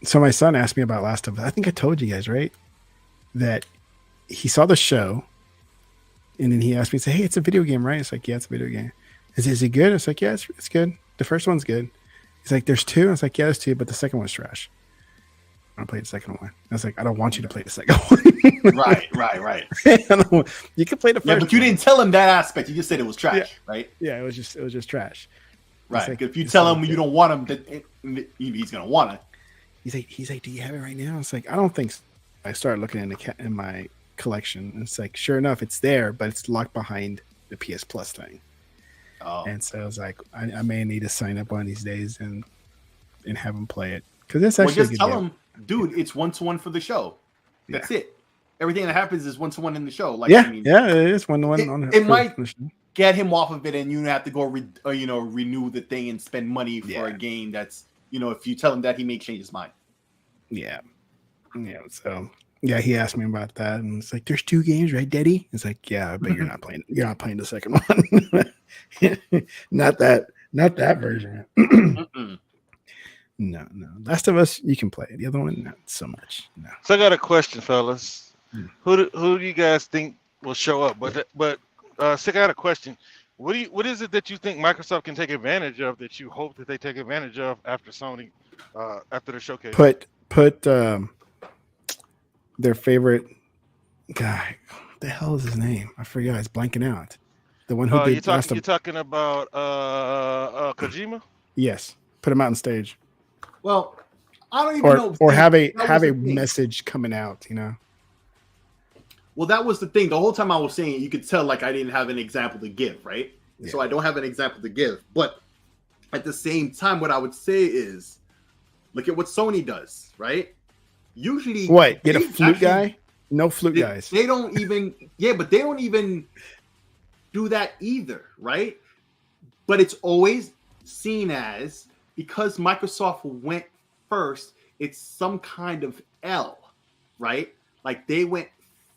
So my son asked me about Last of Us. I think I told you guys, right? That he saw the show, and then he asked me, say, "Hey, it's a video game, right?" It's like, "Yeah, it's a video game." Is it good? It's like, "Yeah, it's good. The first one's good." He's like, "There's two." I was like, "Yeah, there's two, but the second one's trash." I played the second one. I was like, "I don't want you to play the second one." Right. You can play the first. Yeah, but you didn't tell him that aspect. You just said it was trash, right? Yeah, it was just trash. Right. Like, if you tell him you don't want him, he's gonna want it. He's like, "Do you have it right now?" It's like, "I don't think so." I started looking in my collection, and it's like, sure enough, it's there, but it's locked behind the PS Plus thing. Oh. And so I was like, I may need to sign up one of these days and have him play it, because that's actually just tell him, dude, it's 1-to-1 for the show. That's it. Everything that happens is 1-to-1 in the show. Like, it is 1-to-1. It might get him off of it, and you have to go renew the thing and spend money for a game that's, if you tell him that, he may change his mind. So he asked me about that, and it's like, "There's two games, right, Daddy?" It's like, "Yeah, but you're not playing the second one." not that version. No. Last of Us, you can play it. The other one, not so much. No. So I got a question, fellas. Who do you guys think will show up? But Sick, I got a question. What is it that you think Microsoft can take advantage of that you hope that they take advantage of after Sony, after the showcase? Put their favorite guy. What the hell is his name? I forgot. It's blanking out. The one who did. You're talking about Kojima? Yes. Put him out on stage. Well, I don't even know. Or have a message coming out. Well, that was the thing. The whole time I was saying it, you could tell like I didn't have an example to give, right? Yeah. So I don't have an example to give. But at the same time, what I would say is, look at what Sony does, right? Usually, what? Get a flute guy? No flute guys. They don't even, but they don't even do that either, right? But it's always seen as, because Microsoft went first, it's some kind of L, right? Like they went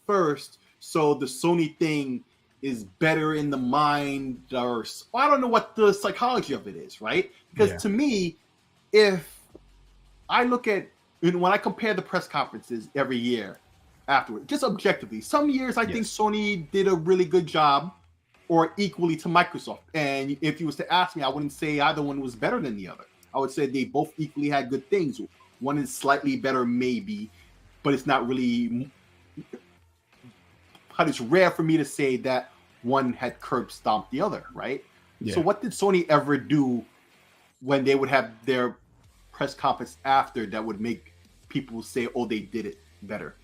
first, so the Sony thing is better in the mind, or I don't know what the psychology of it is, right? Because to me, if I look at, when I compare the press conferences every year afterward, just objectively, some years I think Sony did a really good job, or equally to Microsoft. And if you was to ask me, I wouldn't say either one was better than the other. I would say they both equally had good things. One is slightly better, maybe, but it's not really. But it's rare for me to say that one had curb stomped the other, right? Yeah. So what did Sony ever do when they would have their press conference after that would make people say, "Oh, they did it better"?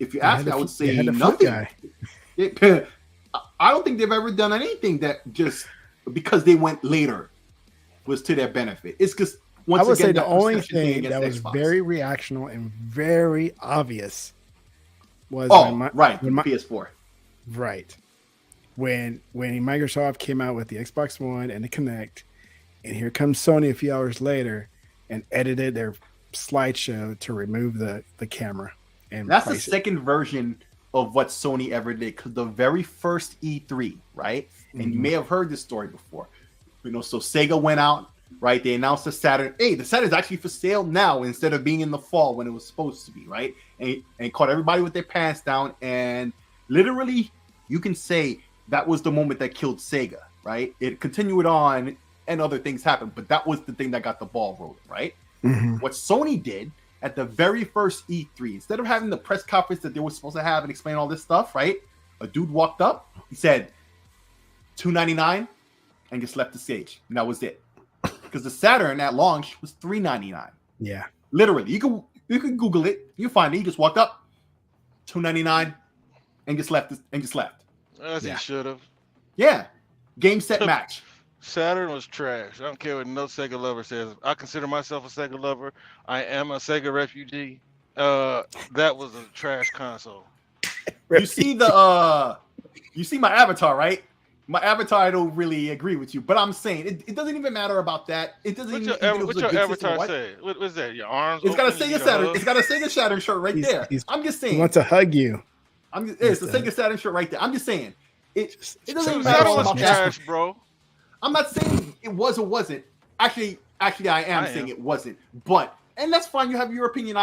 If you ask me, I would say nothing. I don't think they've ever done anything that just because they went later was to their benefit. It's because I would say the only thing that was very reactional and very obvious was when PS4. Right. When Microsoft came out with the Xbox One and the Kinect, and here comes Sony a few hours later and edited their slideshow to remove the camera. And that's the second version of what Sony ever did, because the very first E3, right? And you may have heard this story before. So Sega went out, right? They announced the Saturn. Hey, the Saturn's actually for sale now instead of being in the fall when it was supposed to be, right? And caught everybody with their pants down. And literally, you can say that was the moment that killed Sega, right? It continued on and other things happened, but that was the thing that got the ball rolling, right? What Sony did at the very first E3, instead of having the press conference that they were supposed to have and explain all this stuff, right? A dude walked up, he said, $299, and just left the stage. And that was it. Because the Saturn at launch was $399. Yeah. Literally. You can Google it. You find it. He just walked up, $299, and just left. As he should have. Yeah. Game, set, match. Saturn was trash. I don't care what no Sega lover says. I consider myself a Sega lover. I am a Sega refugee. That was a trash console. You see my avatar, right? My avatar, I don't really agree with you, but I'm saying it doesn't even matter about that. It doesn't What's your avatar say? What is that? Your arms? It's got a Sega Saturn. It's got a Sega Saturn shirt right there. I'm just saying. He wants to hug you. It's a Sega Saturn shirt right there. I'm just saying. It doesn't even matter about trash, bro. I'm not saying it was or wasn't. Actually, Actually, I am saying it wasn't. But and that's fine. You have your opinion.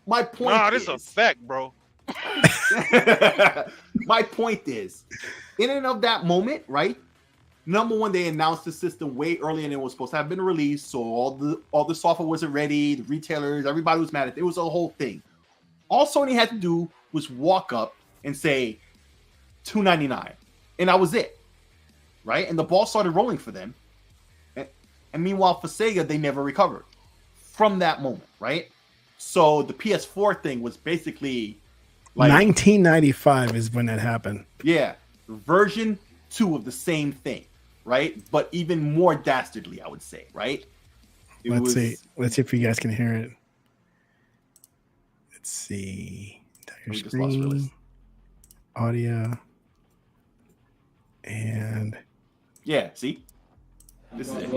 My point. Nah, this is a fact, bro. My point is, in and of that moment, right? Number one, they announced the system way earlier than it was supposed to have been released, so all the software wasn't ready. The retailers, everybody was mad at it. It was a whole thing. All Sony had to do was walk up and say $299, and that was it, right? And the ball started rolling for them. And meanwhile, for Sega, they never recovered from that moment, right? So the PS4 thing was basically like 1995 is when that happened. Yeah, version 2 of the same thing, right? But even more dastardly, I would say, right? Let's see if you guys can hear it. Let's see. Entire screen, audio, and yeah, see? This is it.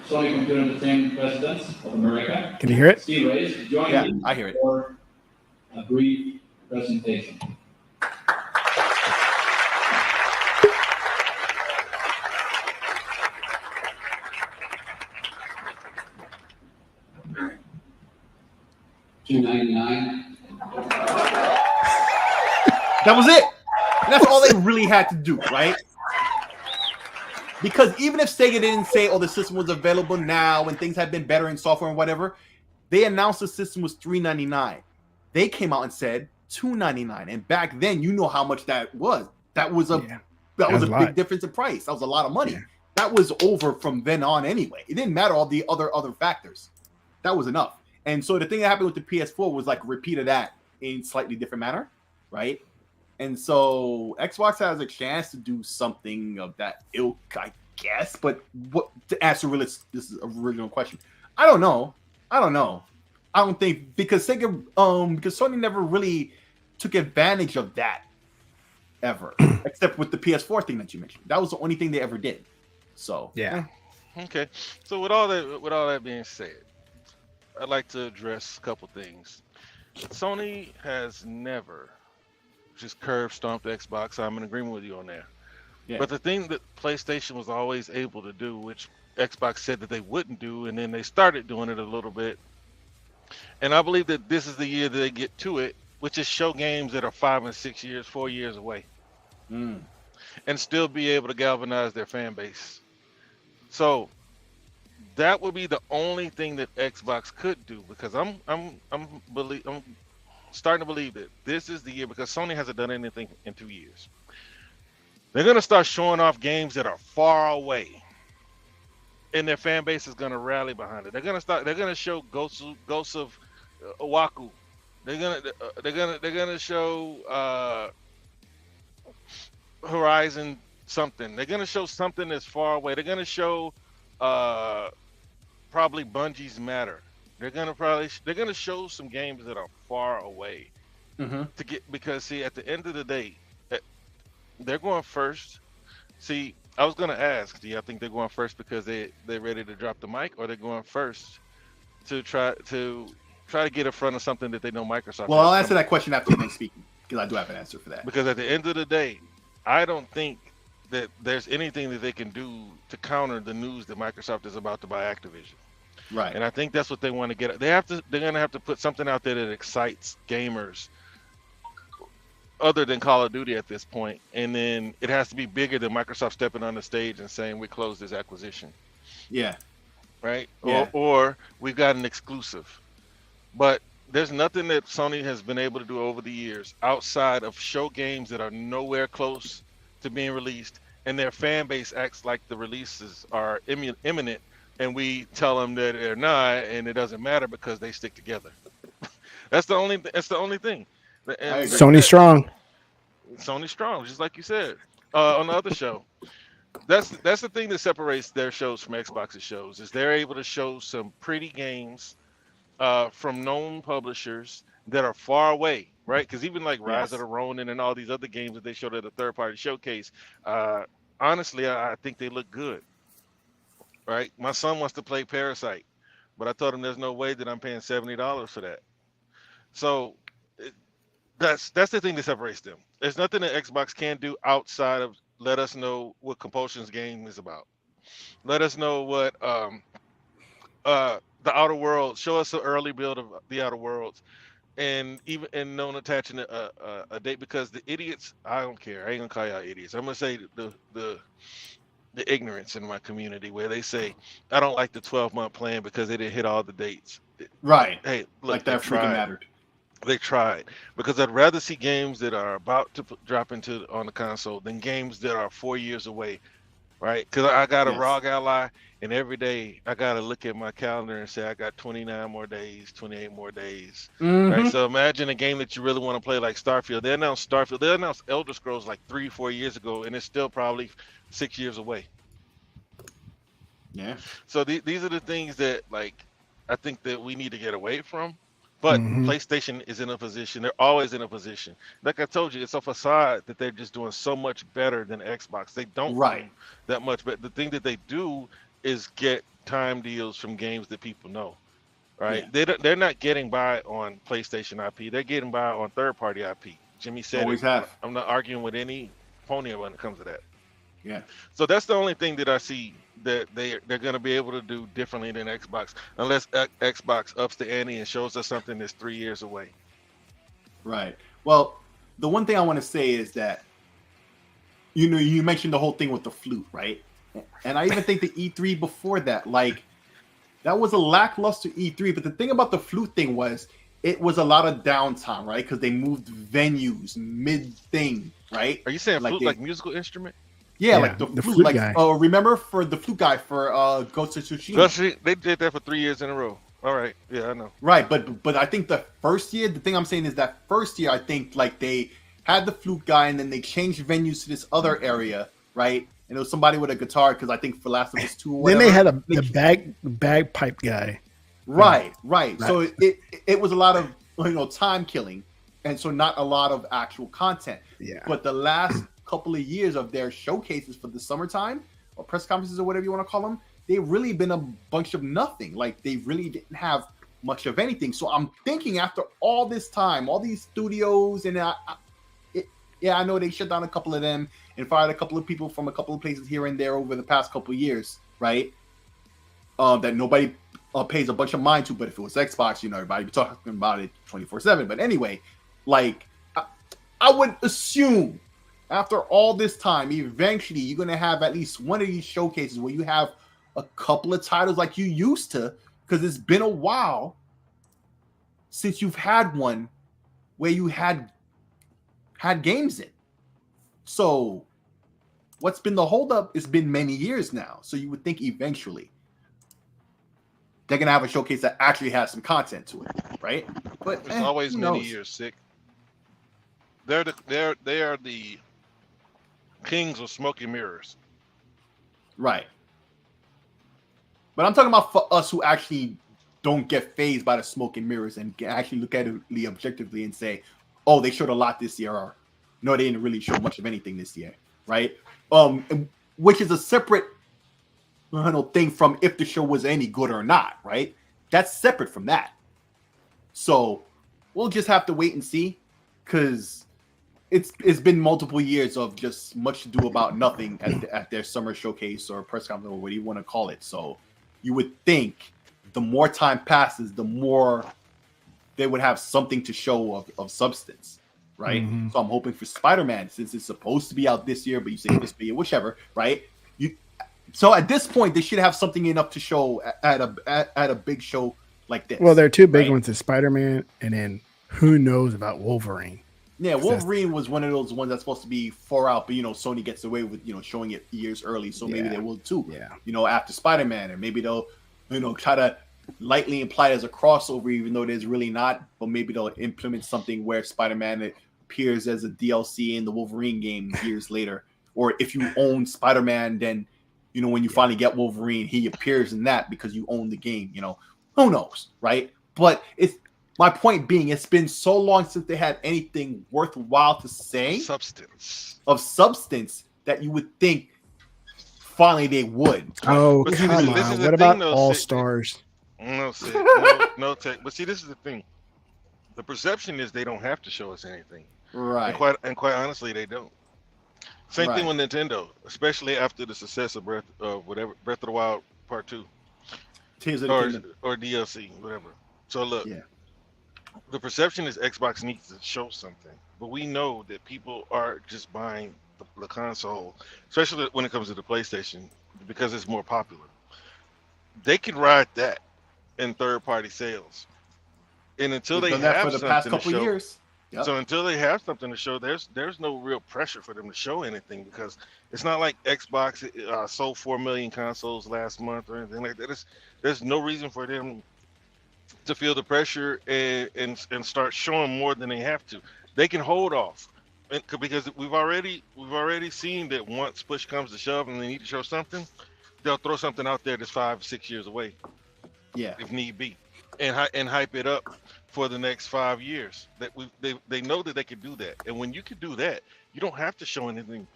Sony Computer Entertainment Presidents of America. Can you hear it? Steve Reyes, join me I hear it. For a brief presentation. $299. That was it. And that's all they really had to do, right? Because even if Sega didn't say, oh, the system was available now and things had been better in software and whatever, they announced the system was $399. They came out and said $299. And back then, you know how much that was. That was a big difference in price. That was a lot of money. Yeah. That was over from then on anyway. It didn't matter all the other factors. That was enough. And so the thing that happened with the PS4 was like a repeat of that in slightly different manner, right? And so Xbox has a chance to do something of that ilk, I guess. But what to answer really, this is an original question. I don't know. I don't think because Sega, because Sony never really took advantage of that ever, except with the PS4 thing that you mentioned. That was the only thing they ever did. So yeah. Okay. So with all that being said, I'd like to address a couple things. Sony has never just curb stomped Xbox. I'm in agreement with you on that. Yeah. But the thing that PlayStation was always able to do, which Xbox said that they wouldn't do, and then they started doing it a little bit. And I believe that this is the year that they get to it, which is show games that are 5 and 6 years, 4 years away, and still be able to galvanize their fan base. So that would be the only thing that Xbox could do, because I'm starting to believe that this is the year, because Sony hasn't done anything in 2 years. They're gonna start showing off games that are far away, and their fan base is gonna rally behind it. They're gonna show Ghosts of Oaku. They're gonna show Horizon something. They're gonna show something that's far away. They're gonna show probably Bungie's Matter. They're gonna show some games that are far away to get, because see, at the end of the day, they're going first. See, I was gonna ask, do you think they're going first because they're ready to drop the mic, or they're going first to try to get in front of something that they know Microsoft? Well, I'll answer that question after you're speaking, because I do have an answer for that. Because at the end of the day, I don't think that there's anything that they can do to counter the news that Microsoft is about to buy Activision. Right. And I think that's what they want to get. They're gonna have to put something out there that excites gamers other than Call of Duty at this point. And then it has to be bigger than Microsoft stepping on the stage and saying we closed this acquisition. Yeah. Right? Yeah. Or we've got an exclusive. But there's nothing that Sony has been able to do over the years outside of show games that are nowhere close to being released, and their fan base acts like the releases are imminent, and we tell them that they're not, and it doesn't matter because they stick together. That's the only thing. And Sony strong, just like you said on the other show. That's the thing that separates their shows from Xbox's shows, is they're able to show some pretty games from known publishers that are far away, right? Because even like Rise of the Ronin and all these other games that they showed at a third-party showcase, honestly, I think they look good, right? My son wants to play Parasite, but I told him there's no way that I'm paying $70 for that. So that's the thing that separates them. There's nothing that Xbox can do outside of let us know what Compulsion's game is about. Let us know what the Outer Worlds. Show us an early build of the Outer Worlds, and no attaching a date, because the idiots. I don't care. I ain't gonna call y'all idiots. I'm gonna say the ignorance in my community where they say I don't like the 12-month plan because they didn't hit all the dates. Right. Hey, look, like that freaking mattered. They tried, because I'd rather see games that are about to drop on the console than games that are 4 years away, right? Because I got a ROG Ally, and every day I got to look at my calendar and say I got 29 more days, 28 more days, right? So imagine a game that you really want to play like Starfield. They announced Elder Scrolls like 3-4 years ago, and it's still probably 6 years away. Yeah. So these are the things that, like, I think that we need to get away from. But PlayStation is in a position. They're always in a position. Like I told you, it's a facade that they're just doing so much better than Xbox. They don't do that much, but the thing that they do is get time deals from games that people know, right? Yeah. They're not getting by on PlayStation IP. They're getting by on third-party IP. Jimmy said always have. I'm not arguing with any opponent when it comes to that. Yeah. So that's the only thing that I see that they're going to be able to do differently than Xbox, unless Xbox ups the ante and shows us something that's 3 years away. Right. Well, the one thing I want to say is that, you mentioned the whole thing with the flute, right? And I even think the E3 before that, like, that was a lackluster E3. But the thing about the flute thing was it was a lot of downtime, right? Because they moved venues mid-thing, right? Are you saying flute like musical instrument? Yeah, like the flute guy. Remember for the flute guy for Ghost of Tsushima? They did that for 3 years in a row. All right, yeah, I know. Right, but I think the first year, the thing I'm saying is that first year, I think like they had the flute guy, and then they changed venues to this other area, right? And it was somebody with a guitar, because I think for Last of Us 2 or whatever. Then they had a bagpipe guy. Right. So it was a lot of time killing, and so not a lot of actual content. Yeah. But the last couple of years of their showcases for the summertime or press conferences or whatever you want to call them, they've really been a bunch of nothing. Like, they really didn't have much of anything. So I'm thinking, after all this time, all these studios, and I know they shut down a couple of them and fired a couple of people from a couple of places here and there over the past couple of years, right? That nobody pays a bunch of mind to. But if it was Xbox, everybody be talking about it 24/7. But anyway, like, I would assume after all this time, eventually you're going to have at least one of these showcases where you have a couple of titles like you used to, because it's been a while since you've had one where you had games in. So what's been the holdup? It's been many years now. So you would think eventually they're going to have a showcase that actually has some content to it, right? But it's always many years, sick. They are the kings of smoky mirrors. Right. But I'm talking about for us who actually don't get fazed by the smoke and mirrors and actually look at it objectively and say, oh, they showed a lot this year, or no, they didn't really show much of anything this year, right? Which is a separate thing from if the show was any good or not, right? That's separate from that. So we'll just have to wait and see, because it's been multiple years of just much to do about nothing at their summer showcase or press conference or whatever you want to call it. So you would think the more time passes, the more they would have something to show of substance, right? Mm-hmm. So I'm hoping for Spider-Man, since it's supposed to be out this year, but you say this year, whichever, right? So at this point, they should have something enough to show at a big show like this. Well, there are two big ones: is Spider-Man, and then who knows about Wolverine. Yeah, Wolverine was one of those ones that's supposed to be far out, but Sony gets away with showing it years early, so maybe they will too. Yeah. After Spider-Man, and maybe they'll try to lightly imply it as a crossover, even though there's really not. But maybe they'll implement something where Spider-Man appears as a DLC in the Wolverine game years later, or if you own Spider-Man, then when you finally get Wolverine, he appears in that because you own the game. Who knows, right? But my point being, it's been so long since they had anything worthwhile to say of substance that you would think finally they would. Oh, come on. What about All-Stars? No, Tech. But see, this is the thing. The perception is they don't have to show us anything. Right. And quite honestly, they don't. Same thing with Nintendo, especially after the success of Breath of the Wild Part 2. Tears of the Kingdom. Or DLC, whatever. So look, Yeah. the perception is Xbox needs to show something, but we know that people are just buying the console, especially when it comes to the PlayStation, because it's more popular. They can ride that in third-party sales, and until They've they done that have for the past something to couple show, years. Yep. so until they have something to show, there's no real pressure for them to show anything, because it's not like Xbox sold 4 million consoles last month or anything like that. There's no reason for them to feel the pressure and start showing more than they have to. They can hold off, because we've already seen that once push comes to shove and they need to show something, they'll throw something out there that's 5-6 years away. Yeah. If need be, and hype it up for the next 5 years. That they know that they can do that, and when you can do that, you don't have to show anything.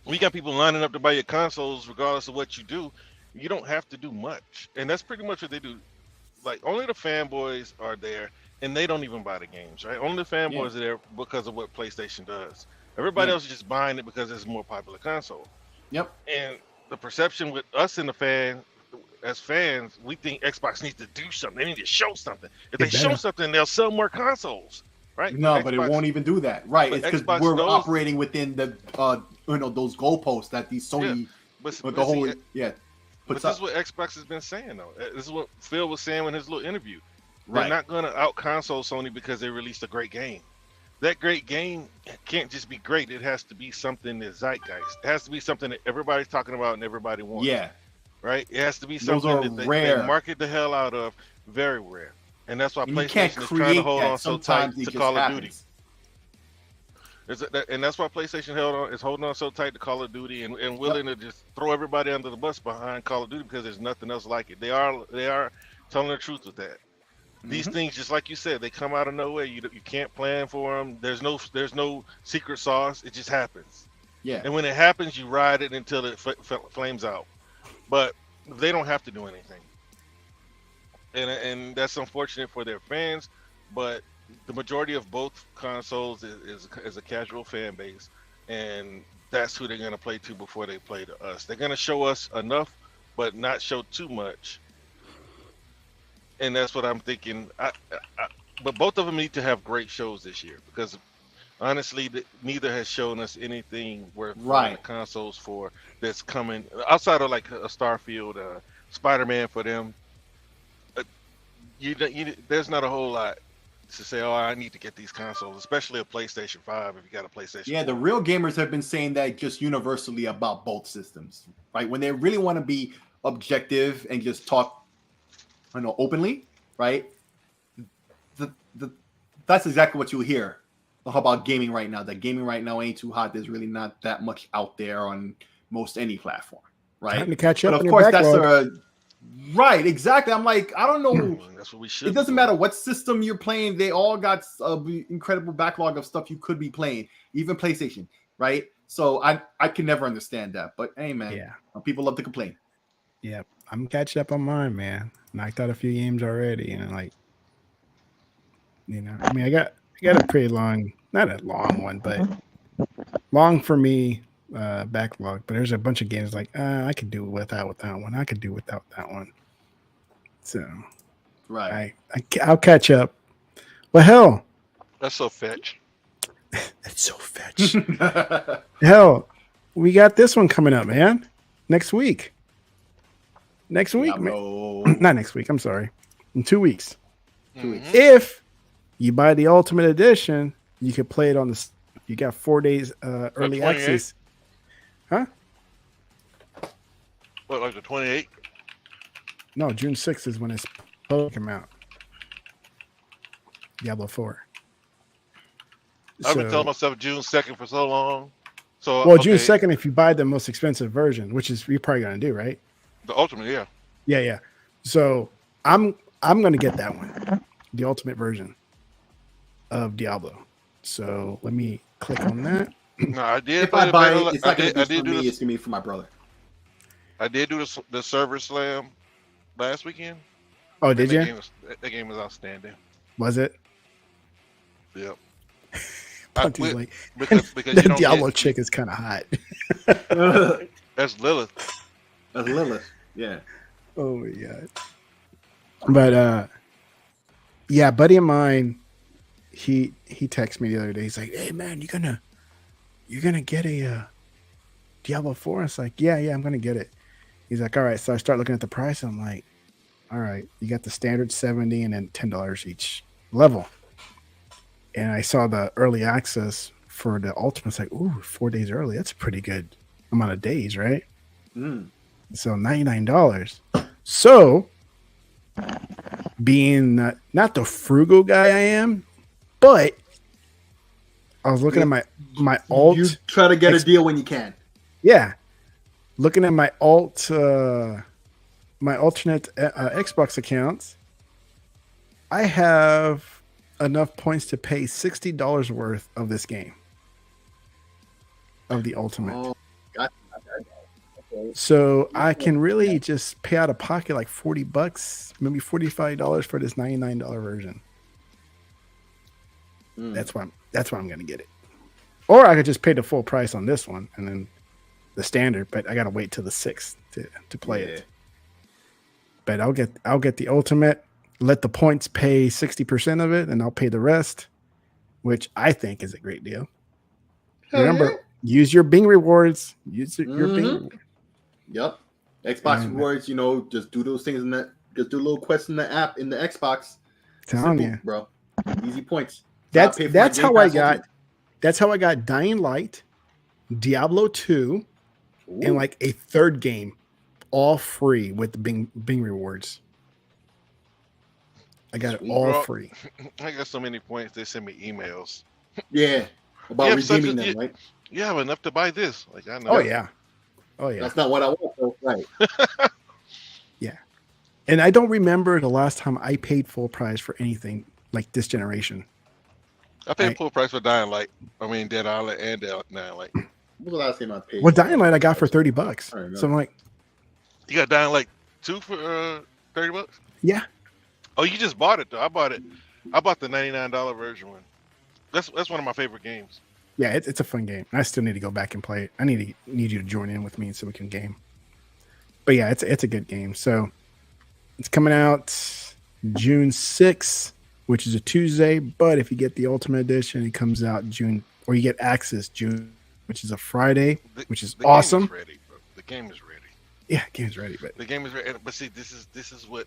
When you got people lining up to buy your consoles, regardless of what you do, you don't have to do much, and that's pretty much what they do. Like, only the fanboys are there, and they don't even buy the games, right? Only the fanboys are there because of what PlayStation does. Everybody else is just buying it because it's a more popular console. Yep. And the perception with us and as fans, we think Xbox needs to do something. They need to show something. If they show something, they'll sell more consoles, right? No, but it won't even do that, right? It's because we're operating within the those goalposts that these Sony, But this is what Xbox has been saying, though. This is what Phil was saying in his little interview. They're not going to out console Sony because they released a great game. That great game can't just be great. It has to be something that's zeitgeist. It has to be something that everybody's talking about and everybody wants. Yeah. Right? It has to be something that they market the hell out of. Very rare. And that's why PlayStation is trying to hold on so tight to Call of Duty. And that's why PlayStation is holding on so tight to Call of Duty and willing to just throw everybody under the bus behind Call of Duty, because there's nothing else like it. They are telling the truth with that. These things, just like you said, they come out of nowhere. You can't plan for them. There's no secret sauce. It just happens. Yeah. And when it happens, you ride it until it flames out. But they don't have to do anything. And that's unfortunate for their fans, but the majority of both consoles is a casual fan base, and that's who they're going to play to before they play to us. They're going to show us enough, but not show too much. And that's what I'm thinking. But both of them need to have great shows this year, because honestly, neither has shown us anything worth buying the consoles for that's coming outside of like a Starfield, Spider-Man for them. There's not a whole lot to say, oh, I need to get these consoles, especially a PlayStation 5 if you got a PlayStation 4. The real gamers have been saying that just universally about both systems, right? When they really want to be objective and just talk, openly, right? That's exactly what you'll hear about gaming right now. That gaming right now ain't too hot. There's really not that much out there on most any platform, right? Time to catch up. But of course, that's right, exactly. I'm like, I don't know. That's what we should. It doesn't matter what system you're playing. They all got an incredible backlog of stuff you could be playing, even PlayStation, right? So I can never understand that. But hey, man, people love to complain. Yeah, I'm catching up on mine, man. Knocked out a few games already, and I mean, I got a pretty long, not a long one, but long for me. Backlog, but there's a bunch of games like I could do without that one. I could do without that one. So, I'll catch up. Well, hell, that's so fetch. That's so fetch. Hell, we got this one coming up, man. Next week. Not next week. I'm sorry. In 2 weeks. 2 weeks. If you buy the Ultimate Edition, you can play it on the. You got 4 days early access. Huh? What, like the 28th? No, June 6th is when it's supposed to come out. Diablo 4. I've been telling myself June 2nd for so long. June 2nd if you buy the most expensive version, which is you're probably gonna do, right? The Ultimate, yeah. Yeah. So I'm gonna get that one, the Ultimate version of Diablo. So let me click on that. No, I did. If I buy it, it's not going to be for me. It's going to be for my brother. I did do the server slam last weekend. Oh, did you? That game was outstanding. Was it? Yep. Because the Diablo chick is kind of hot. That's Lilith. Yeah. Oh my god. But yeah, a buddy of mine, he texted me the other day. He's like, "Hey man, you're gonna get a Diablo 4?" I was like, yeah, I'm gonna get it. He's like, all right. So I start looking at the price. I'm like, all right, you got the standard 70 and then $10 each level. And I saw the early access for the ultimate. It's like, ooh, 4 days early. That's a pretty good amount of days, right? So $99. So being not the frugal guy I am, but I was looking at my alt. You try to get a deal when you can. Yeah, looking at my my alternate Xbox accounts, I have enough points to pay $60 worth of this game, of the ultimate. Oh, gotcha. Okay. So I can really just pay out of pocket like $40, maybe $45 for this $99 version. That's why I'm gonna get it. Or I could just pay the full price on this one and then the standard, but I gotta wait till the 6th to play it. But I'll get the ultimate, let the points pay 60% of it, and I'll pay the rest, which I think is a great deal. Remember, use your Bing rewards. Use your Bing. Yep. Xbox rewards, just do those things just do a little quest in the app in the Xbox. Telling you, bro. Easy points. That's how I got Dying Light, Diablo 2, and like a third game, all free with the Bing rewards. I got it all free. I got so many points. They send me emails. Yeah, about redeeming them, right? You have enough to buy this. Like I know. Oh yeah. That's not what I want, though. Right? Yeah, and I don't remember the last time I paid full price for anything like this generation. I paid full price for Dying Light. I mean, Dead Island and Dying Light. What was the last game I paid? Well, Dying Light I got for $30. So I'm like, you got Dying Light 2 for $30? Yeah. Oh, you just bought it though. I bought the $99 version one. That's one of my favorite games. Yeah, it's a fun game. I still need to go back and play it. I need you to join in with me so we can game. But yeah, it's a good game. So it's coming out June 6th, which is a Tuesday. But if you get the Ultimate Edition, it comes out June, or you get access June, which is a Friday, which is awesome. Game is ready, bro. The game is ready. Yeah, the game's ready. But the game is ready. But see, this is what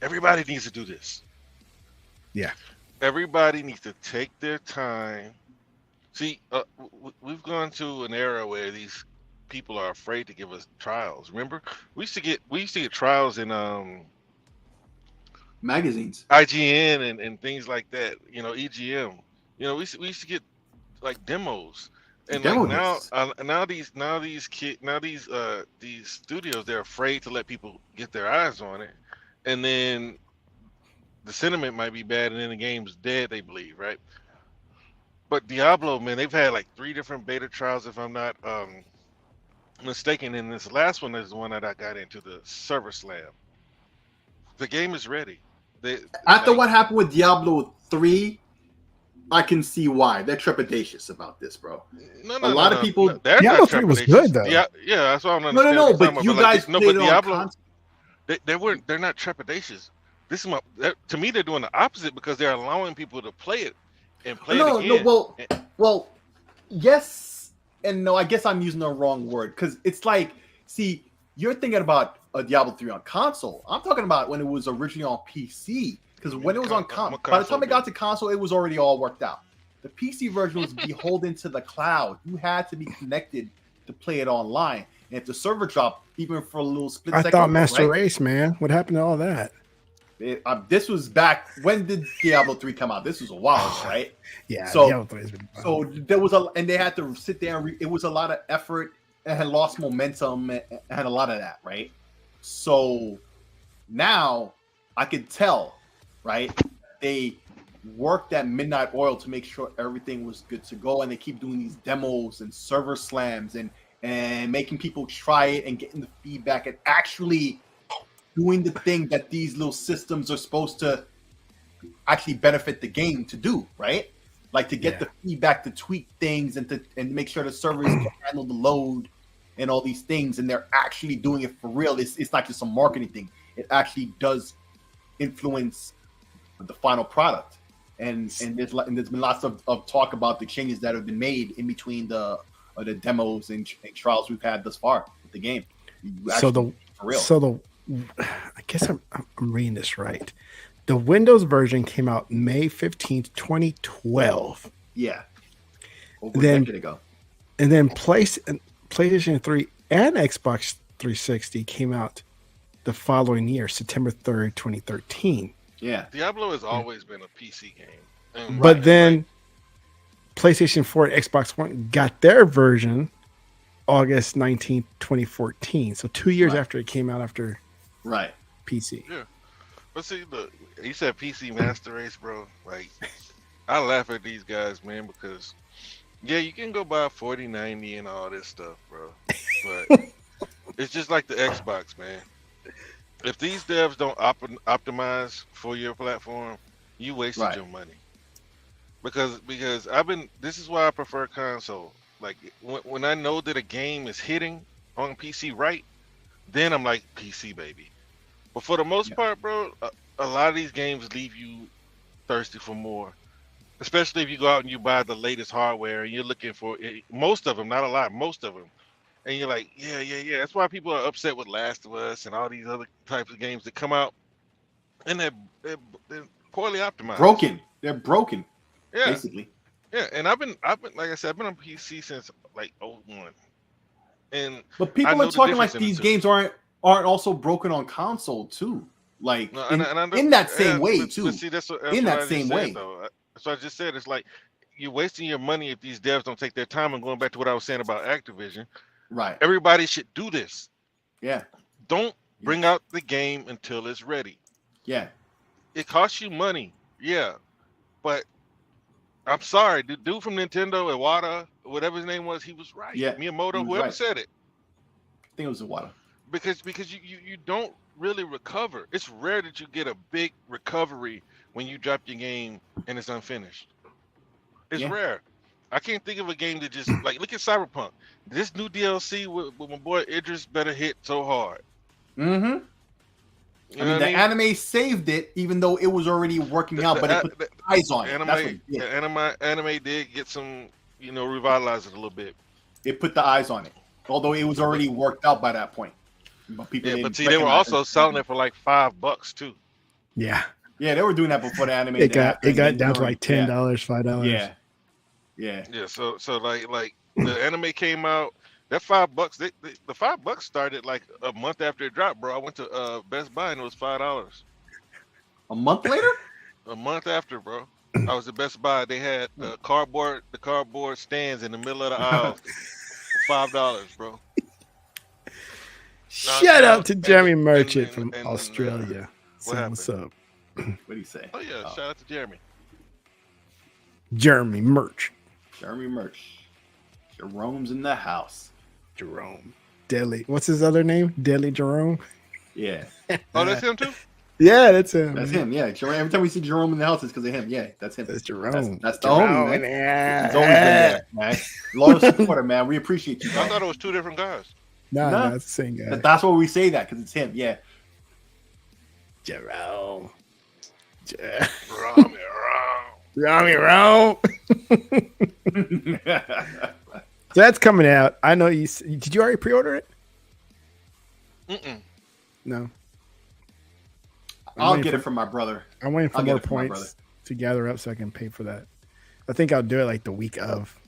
everybody needs to do. This. Yeah. Everybody needs to take their time. See, we've gone to an era where these people are afraid to give us trials. Remember, we used to get trials in magazines, IGN and things like that. EGM. We used to get like demos, and like now these studios, they're afraid to let people get their eyes on it, and then the sentiment might be bad, and then the game's dead. They believe, right? But Diablo, man, they've had like 3 different beta trials, if I'm not mistaken. And this last one is the one that I got into, the server slam. The game is ready. After what happened with Diablo 3, I can see why they're trepidatious about this, bro. No, a lot of people. Diablo 3 was good though. Yeah, that's what I'm understanding. No, but you guys but Diablo, they're not trepidatious. This is to me, they're doing the opposite because they're allowing people to play it. And play it again. Well, yes and no. I guess I'm using the wrong word because it's like, see, you're thinking about a Diablo 3 on console. I'm talking about when it was originally on PC. Because when it was on console, by the time it got to console, it was already all worked out. The PC version was beholden to the cloud. You had to be connected to play it online. And if the server dropped, even for a little split second, I thought Master Race, man. What happened to all that? This was back. When did Diablo 3 come out? This was a while, right? Yeah. So there was and they had to sit there and it was a lot of effort. It had lost momentum. It had a lot of that, right? So now I could tell, right? They worked that midnight oil to make sure everything was good to go, and they keep doing these demos and server slams and making people try it and getting the feedback and actually doing the thing that these little systems are supposed to actually benefit the game to do, right? Like to get the feedback to tweak things and make sure the servers can handle the load and all these things, and they're actually doing it for real. It's not just a marketing thing. It actually does influence the final product. And there's been lots of talk about the changes that have been made in between the demos and trials we've had thus far with the game. I guess I'm reading this right. The Windows version came out May 15th, 2012. Yeah. Over a decade ago. And then PlayStation 3 and Xbox 360 came out the following year, September 3rd, 2013. Yeah. Diablo has always been a PC game. But then PlayStation 4 and Xbox One got their version August 19th, 2014. So 2 years after it came out after PC. Yeah. But see, look, you said PC Master Race, bro. Like, I laugh at these guys, man, because, yeah, you can go buy 4090 and all this stuff, bro. But it's just like the Xbox, man. If these devs don't optimize for your platform, you wasted your money. Because this is why I prefer console. Like, when I know that a game is hitting on PC right, then I'm like, PC, baby. But for the most part, bro, a lot of these games leave you thirsty for more. Especially if you go out and you buy the latest hardware and you're looking for it, most of them, not a lot, most of them. And you're like, yeah. That's why people are upset with Last of Us and all these other types of games that come out, and they're poorly optimized. They're broken. Yeah, basically. Yeah, and I've been like I said, I've been on PC since like 01. But people are talking like these games aren't also broken on console too. Like in that same way too. But see, that's what so I just said, it's like you're wasting your money if these devs don't take their time. And going back to what I was saying about Activision, right? Everybody should do this. Yeah. Don't bring out the game until it's ready. Yeah. It costs you money. Yeah, but I'm sorry, the dude from Nintendo, Iwata, whatever his name was, he was right. Yeah, Miyamoto, whoever said it. I think it was Iwata. Because you don't really recover. It's rare that you get a big recovery when you drop your game and it's unfinished. It's rare. I can't think of a game that just like look at Cyberpunk. This new DLC with my boy Idris better hit so hard. Mm-hmm. I mean, the anime saved it, even though it was already working out, but it put the eyes on it. Anime did get some, revitalize it a little bit. It put the eyes on it, although it was already worked out by that point. But people, but see, they were also selling it for like $5 too. Yeah, they were doing that before the anime. It got down to like $10, $5. Yeah. So like the anime came out. That $5, the $5 started like a month after it dropped, bro. I went to Best Buy and it was $5. A month later? A month after, bro. I was at Best Buy. They had the cardboard stands in the middle of the aisle for $5, bro. Shout out to Jeremy Merchant from Australia. What's up? What do you say? Oh yeah, shout out to Jeremy. Jeremy Merch. Jerome's in the house. Jerome. Deadly. What's his other name? Deadly Jerome? Yeah. Oh, that's him too? Yeah, that's him. That's him, yeah. Every time we see Jerome in the house, it's because of him. Yeah, that's him. That's Jerome. That's the homie, man. He's always been there, man. Loyal supporter, man. We appreciate you, man. I thought it was two different guys. No, it's the same guy. That's why we say that, because it's him, yeah. Jerome. Jerome. So that's coming out. I know you. Did you already pre-order it? No. I'll get it from my brother. I'm waiting for more points to gather up so I can pay for that. I think I'll do it like the week of.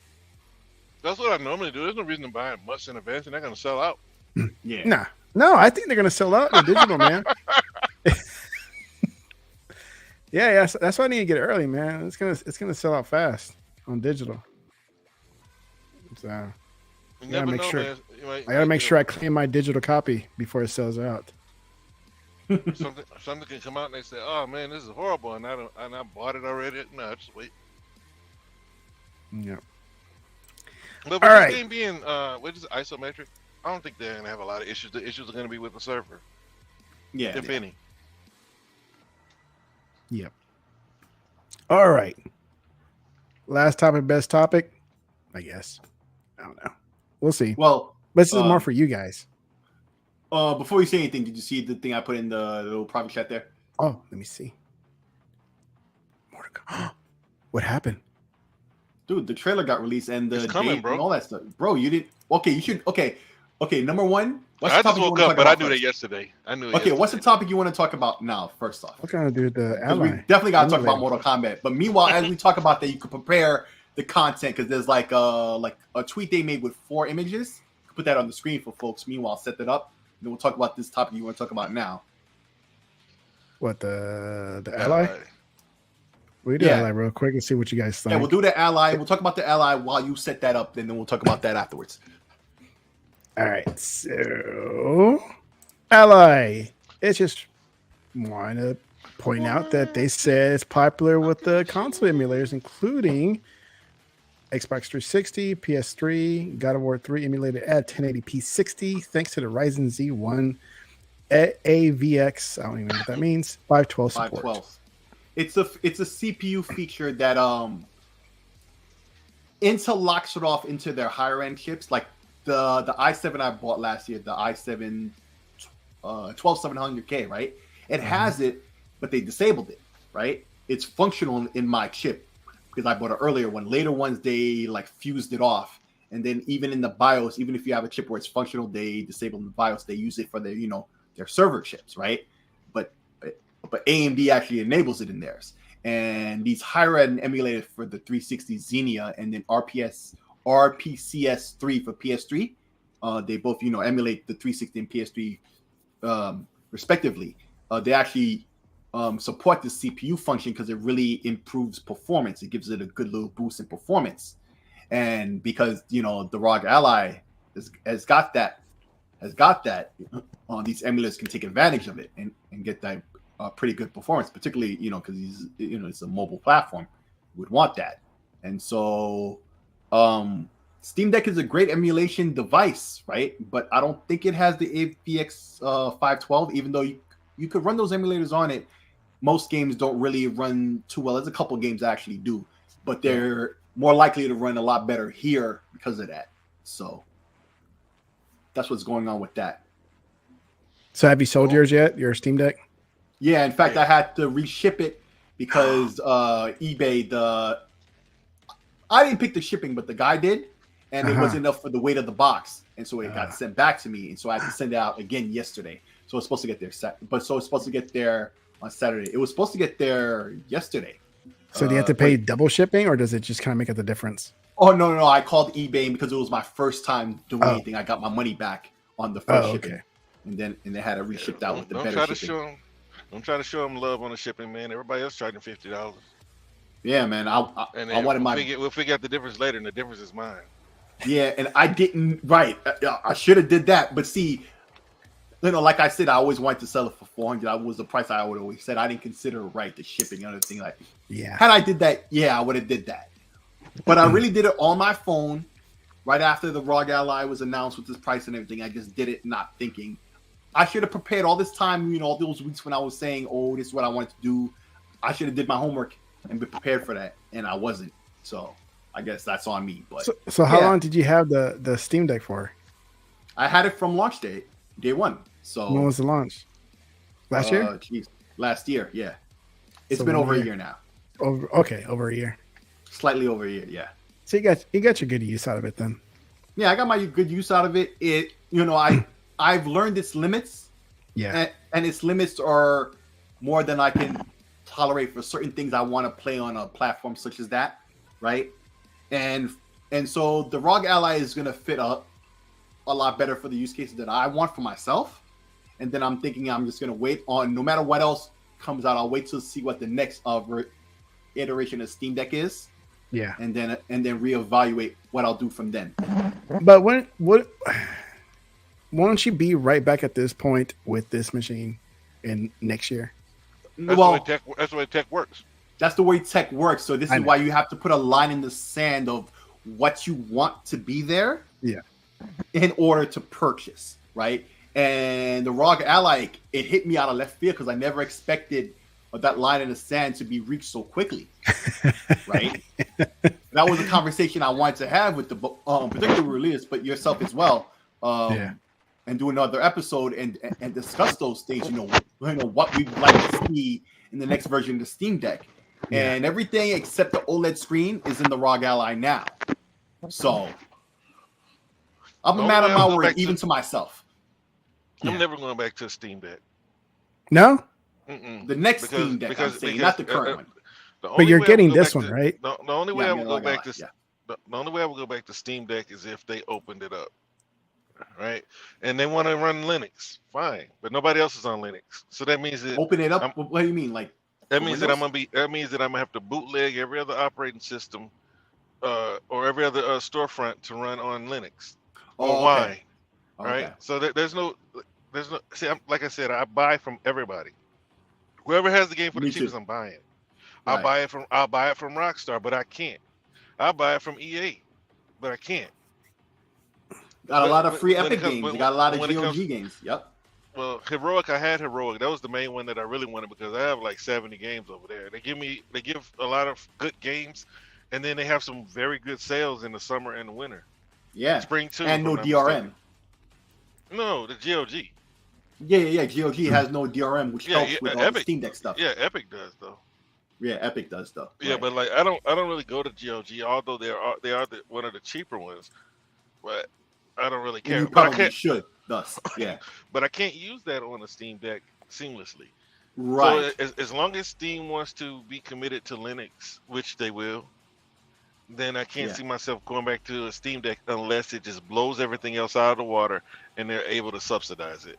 That's what I normally do. There's no reason to buy it much in advance, and they're gonna sell out. Yeah. No, I think they're gonna sell out in digital, man. Yeah, that's why I need to get it early, man. It's gonna sell out fast on digital. So I gotta make sure I claim my digital copy before it sells out. Something can come out and they say, "Oh man, this is horrible," and I bought it already. No, just wait. Yeah. But with this game being what is it, isometric, I don't think they're gonna have a lot of issues. The issues are gonna be with the server. Yeah. If any. Yep. All right. Last topic, best topic, I guess. I don't know. We'll see. Well, this is more for you guys. Before you say anything, did you see the thing I put in the little private chat there? Oh, let me see. What happened? Dude, the trailer got released and the It's coming, date bro. and all that stuff. Bro, you didn't. Okay, you should. Okay. Number one. What's I the just topic you woke want to up, talk but I about knew that first? yesterday. I knew. Okay, what's the topic you want to talk about now? First off, What kind to do with the because we ally? definitely got to talk about Mortal Kombat. But meanwhile, as we talk about that, you can prepare the content because there's like a tweet they made with 4 images. You can put that on the screen for folks. Meanwhile, set that up. And then we'll talk about this topic you want to talk about now. What the ally? We do Yeah. ally real quick and see what you guys think. Yeah, we'll do the ally. We'll talk about the ally while you set that up. Then we'll talk about that afterwards. All right, so ally. It's just want to point out that they said it's popular with the console emulators, including Xbox 360, PS3, God of War 3 emulated at 1080p 60, thanks to the Ryzen Z1 AVX. I don't even know what that means. 512 support. 512. It's a CPU feature that Intel locks it off into their higher end chips, like the i7 I bought last year, the i7 12700K, right? It has it, but they disabled it, right? It's functional in my chip because I bought an earlier one. Later ones they like fused it off, and then even in the BIOS, even if you have a chip where it's functional, they disable the BIOS. They use it for their their server chips, right? But AMD actually enables it in theirs. And these higher end emulated for the 360 Xenia and then RPCS3 for PS3. They both, emulate the 360 and PS3 respectively. They actually support the CPU function because it really improves performance. It gives it a good little boost in performance. And because, the ROG Ally has got that, these emulators can take advantage of it and get that pretty good performance, particularly, because it's a mobile platform, would want that. And so Steam Deck is a great emulation device, right? But I don't think it has the AVX 512, even though you could run those emulators on it. Most games don't really run too well. There's a couple games that actually do, but they're more likely to run a lot better here because of that. So that's what's going on with that. So have you sold yours yet? Your Steam Deck? Yeah, in fact, I had to reship it because eBay, I didn't pick the shipping, but the guy did, and it wasn't enough for the weight of the box, and so it got sent back to me, and so I had to send it out again yesterday. So it's supposed to get there, it's supposed to get there on Saturday. It was supposed to get there yesterday. So do you have to pay double shipping, or does it just kind of make up the difference? Oh no! I called eBay because it was my first time doing anything. I got my money back on the first shipping, and then they had it reshipped out with the better shipping. Don't try to show them love on the shipping, man. Everybody else charging $50. Yeah, man. I wanted We'll figure out the difference later, and the difference is mine. Yeah, and I didn't. Right, I should have did that. But see, like I said, I always wanted to sell it for 400. That was the price I would always said. I didn't consider the shipping and everything. Like, had I did that, I would have did that. But I really did it on my phone right after the ROG Ally was announced with this price and everything. I just did it not thinking. I should have prepared all this time, all those weeks when I was saying, oh, this is what I wanted to do. I should have did my homework and been prepared for that, and I wasn't. So I guess that's on me. But so how long did you have the Steam Deck for? I had it from launch day one. So when was the launch? Last year? Last year, yeah. It's been over a year now. Over a year. Slightly over a year, yeah. So you got your good use out of it then. Yeah, I got my good use out of it. I've learned its limits. Yeah. And its limits are more than I can tolerate for certain things I want to play on a platform such as that, right? And so the ROG Ally is going to fit up a lot better for the use cases that I want for myself. And then I'm thinking I'm just going to wait on, no matter what else comes out, I'll wait to see what the next iteration of Steam Deck is. Yeah. And then reevaluate what I'll do from then. But why don't you be right back at this point with this machine in next year? That's the way tech works. That's the way tech works. So this is why you have to put a line in the sand of what you want to be there. Yeah. In order to purchase, right? And the ROG Ally, it hit me out of left field because I never expected that line in the sand to be reached so quickly, right? That was a conversation I wanted to have with the particular release, but yourself as well. and do another episode and discuss those things. What we'd like to see in the next version of the Steam Deck, and everything except the OLED screen is in the ROG Ally now. So I'm a man of my word, even to myself. I'm never going back to a Steam Deck. No? The next Steam Deck, I'm saying, not the current one. But you're getting this one, right? The only way I would go back to the only way I would go back to Steam Deck is if they opened it up, right? And they want to run Linux, fine. But nobody else is on Linux, so that means that open it up. What do you mean, like? That means that That means that I'm gonna have to bootleg every other operating system, or every other storefront to run on Linux. Why? Right? So there's no. See, like I said, I buy from everybody. Whoever has the game for the cheapest, I'm buying. Right. I'll buy it from Rockstar, but I can't. I'll buy it from EA, but I can't. Got a lot of free Epic games. You got a lot of GOG games. Yep. Well, Heroic, I had Heroic. That was the main one that I really wanted because I have like 70 games over there. They give a lot of good games, and then they have some very good sales in the summer and the winter. Yeah. Spring too. And no DRM. No, the GOG. Yeah. GOG has no DRM, which helps with all the Steam Deck stuff. Yeah, Epic does though. Yeah, Epic does though. Yeah, right. But like I don't really go to GOG, although they are one of the cheaper ones. But I don't really care. You probably should. Thus, yeah. But I can't use that on a Steam Deck seamlessly. Right. So as long as Steam wants to be committed to Linux, which they will, then I can't see myself going back to a Steam Deck unless it just blows everything else out of the water and they're able to subsidize it.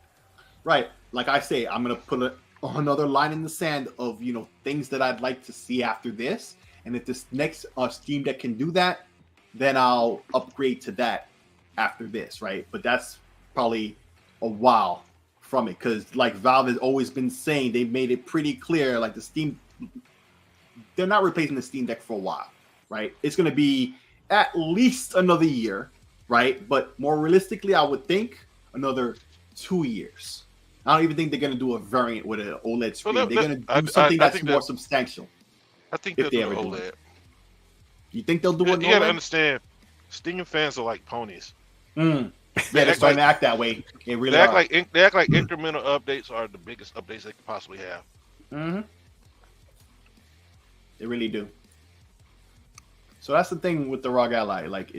Right. Like I say, I'm gonna put another line in the sand of things that I'd like to see after this, and if this next Steam Deck can do that, then I'll upgrade to that after this, right? But that's probably a while from it, because like Valve has always been saying, they made it pretty clear, like they're not replacing the Steam Deck for a while, right? It's going to be at least another year, right? But more realistically, I would think another 2 years. I don't even think they're going to do a variant with an OLED screen. They're going to do something that's more substantial. I think they'll do OLED. You think they'll do it? You got to understand, Steam fans are like ponies. Yeah, they're starting to act that way. They act like incremental updates are the biggest updates they could possibly have. Mm-hmm. They really do. So that's the thing with the ROG Ally. Like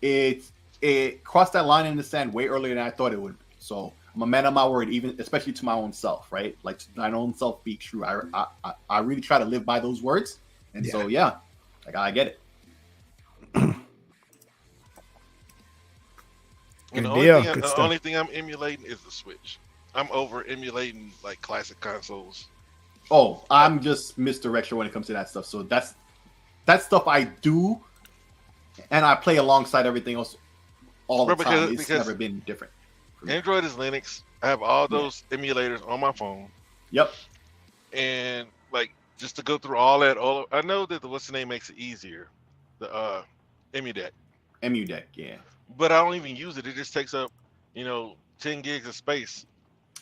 it crossed that line in the sand way earlier than I thought it would. So I'm a man of my word, especially to my own self, right? Like to my own self be true. I really try to live by those words, and so like I get it. And the only thing I'm emulating is the Switch. I'm over emulating like classic consoles. Oh, I'm just misdirection when it comes to that stuff. So that stuff I do, and I play alongside everything else all the time. It's never been different. Android is Linux. I have all those emulators on my phone. Yep. And like just to go through all that, I know that the what's the name makes it easier. The EmuDeck. EmuDeck, yeah. But I don't even use it. It just takes up, 10 gigs of space.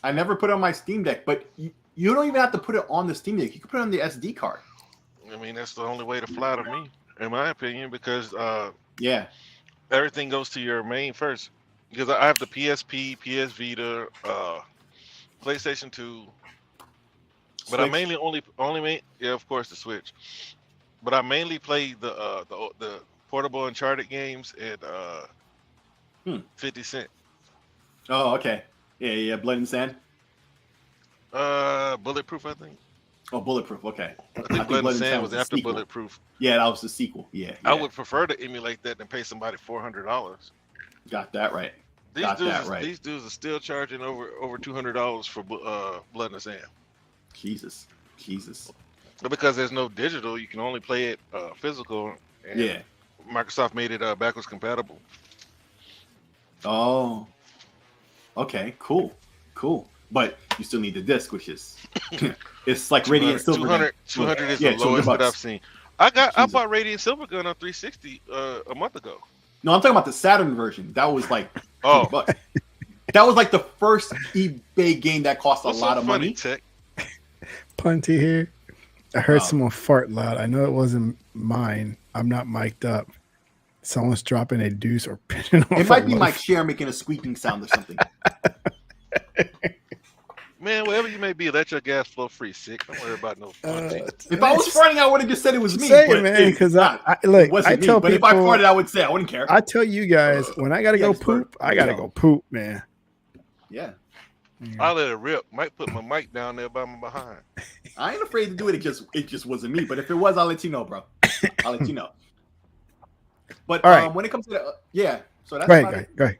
I never put it on my Steam Deck, but you don't even have to put it on the Steam Deck. You can put it on the SD card. I mean, that's the only way to flatter me, in my opinion, because everything goes to your main first. Because I have the PSP, PS Vita, PlayStation 2, but Switch. I mainly of course the Switch. But I mainly play the portable Uncharted games and 50 Cent. Oh, okay. Yeah. Blood and Sand. Bulletproof, I think. Oh, Bulletproof. Okay. I think Blood and Sand was after Bulletproof. Yeah, that was the sequel. Yeah. I would prefer to emulate that than pay somebody $400. Got that right. These dudes are still charging over $200 for Blood and Sand. Jesus. But because there's no digital, you can only play it physical. And Microsoft made it backwards compatible. Oh. Okay. Cool. But you still need the disc, which is it's like Radiant Silver. 200 is the lowest that I've seen. I bought Radiant Silver Gun on 360 a month ago. No, I'm talking about the Saturn version. That was like $2. That was like the first eBay game that cost a lot of money. Tech? Punty here. I heard someone fart loud. I know it wasn't mine. I'm not mic'd up. Someone's dropping a deuce or pinning off. It might be Mike Share making a squeaking sound or something. Man, wherever you may be, let your gas flow free. Sick. Don't worry about no. If I was farting, I would have just said it was me. Say it, man, because I tell people. But if I farted, I would say I wouldn't care. I tell you guys when I gotta go poop, I gotta go poop, man. Yeah. I'll let it rip. Might put my mic down there by my behind. I ain't afraid to do it. It just wasn't me. But if it was, I'll let you know, bro. I'll let you know. But when it comes to the so that's about it. Go ahead.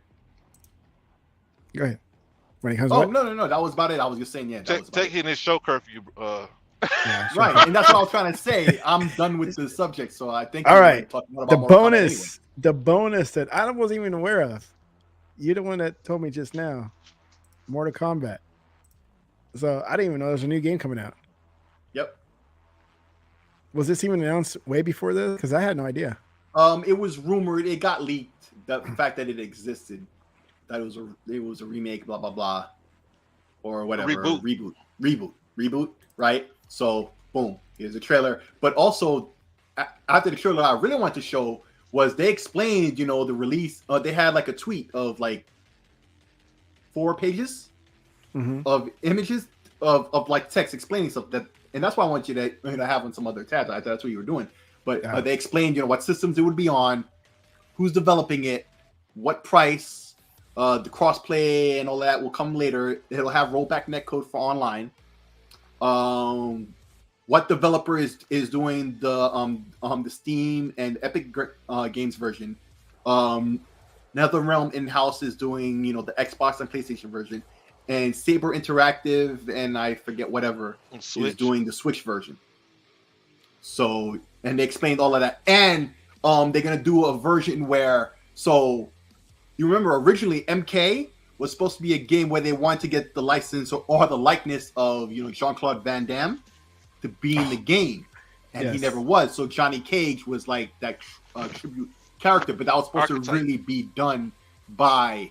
When it comes no, that was about it. I was just saying, taking this show curfew. Right, and that's what I was trying to say. I'm done with the subject, so I think. All right, the bonus that I wasn't even aware of. You're the one that told me just now. Mortal Kombat. So I didn't even know there was a new game coming out. Yep. Was this even announced way before this? Because I had no idea. It was rumored. It got leaked. The fact that it existed, that it was a remake, blah blah blah, or whatever. Reboot. Right. So boom, here's a trailer. But also, after the trailer, I really want to show was they explained, the release. They had like a tweet of like 4 pages of images of like text explaining stuff and that's why I want you to have on some other tabs. I thought that's what you were doing. But they explained, what systems it would be on, who's developing it, what price, the crossplay and all that will come later. It'll have rollback netcode for online. What developer is doing the Steam and Epic Games version. NetherRealm in-house is doing, the Xbox and PlayStation version, and Saber Interactive and I forget whatever is doing the Switch version. So, and they explained all of that, and they're gonna do a version where, so you remember originally MK was supposed to be a game where they wanted to get the license or the likeness of Jean-Claude Van Damme to be in the game, and he never was. So Johnny Cage was like that tribute character, but that was supposed to really be done by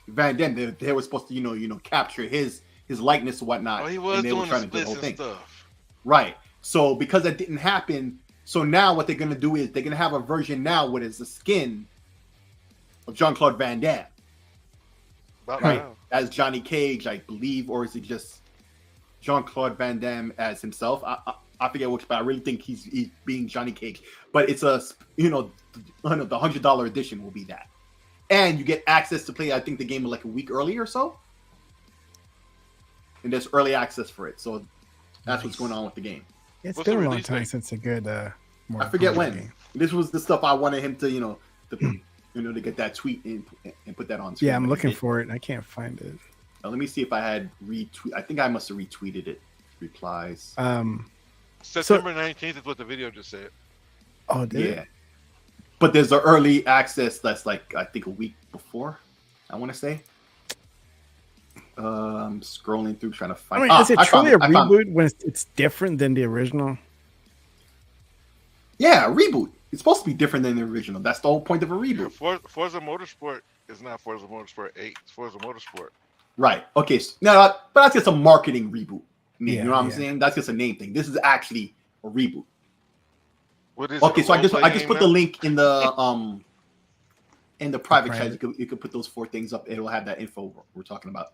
Van Damme. They were supposed to capture his likeness and whatnot. Oh, he was doing the splits and stuff. Right. So because that didn't happen, so now what they're gonna do is they're gonna have a version now where it's the skin of Jean-Claude Van Damme. Right. As Johnny Cage, I believe, or is it just Jean-Claude Van Damme as himself? I forget which, but I really think he's being Johnny Cage. But it's the $100 edition will be that, and you get access to play. I think the game like a week early or so, and there's early access for it. So that's what's going on with the game. It's been a long time since a good. I forget when. Game. This was the stuff I wanted him to to get that tweet and put that on screen. Yeah, I'm looking for it. I can't find it. Now, let me see if I had retweet. I think I must have retweeted it. Replies. September 19th is what the video just said. Oh, did it? But there's an early access that's like I think a week before. I want to say. I'm scrolling through trying to find. Is it truly a reboot when it's different than the original? Yeah, a reboot. It's supposed to be different than the original. That's the whole point of a reboot. Forza Motorsport is not Forza Motorsport 8. It's Forza Motorsport. Right. Okay. So, no, but that's just a marketing reboot. You know what I'm saying? That's just a name thing. This is actually a reboot. What is okay, so I just put the link in the private chat. You could put those 4 things up. It'll have that info we're talking about.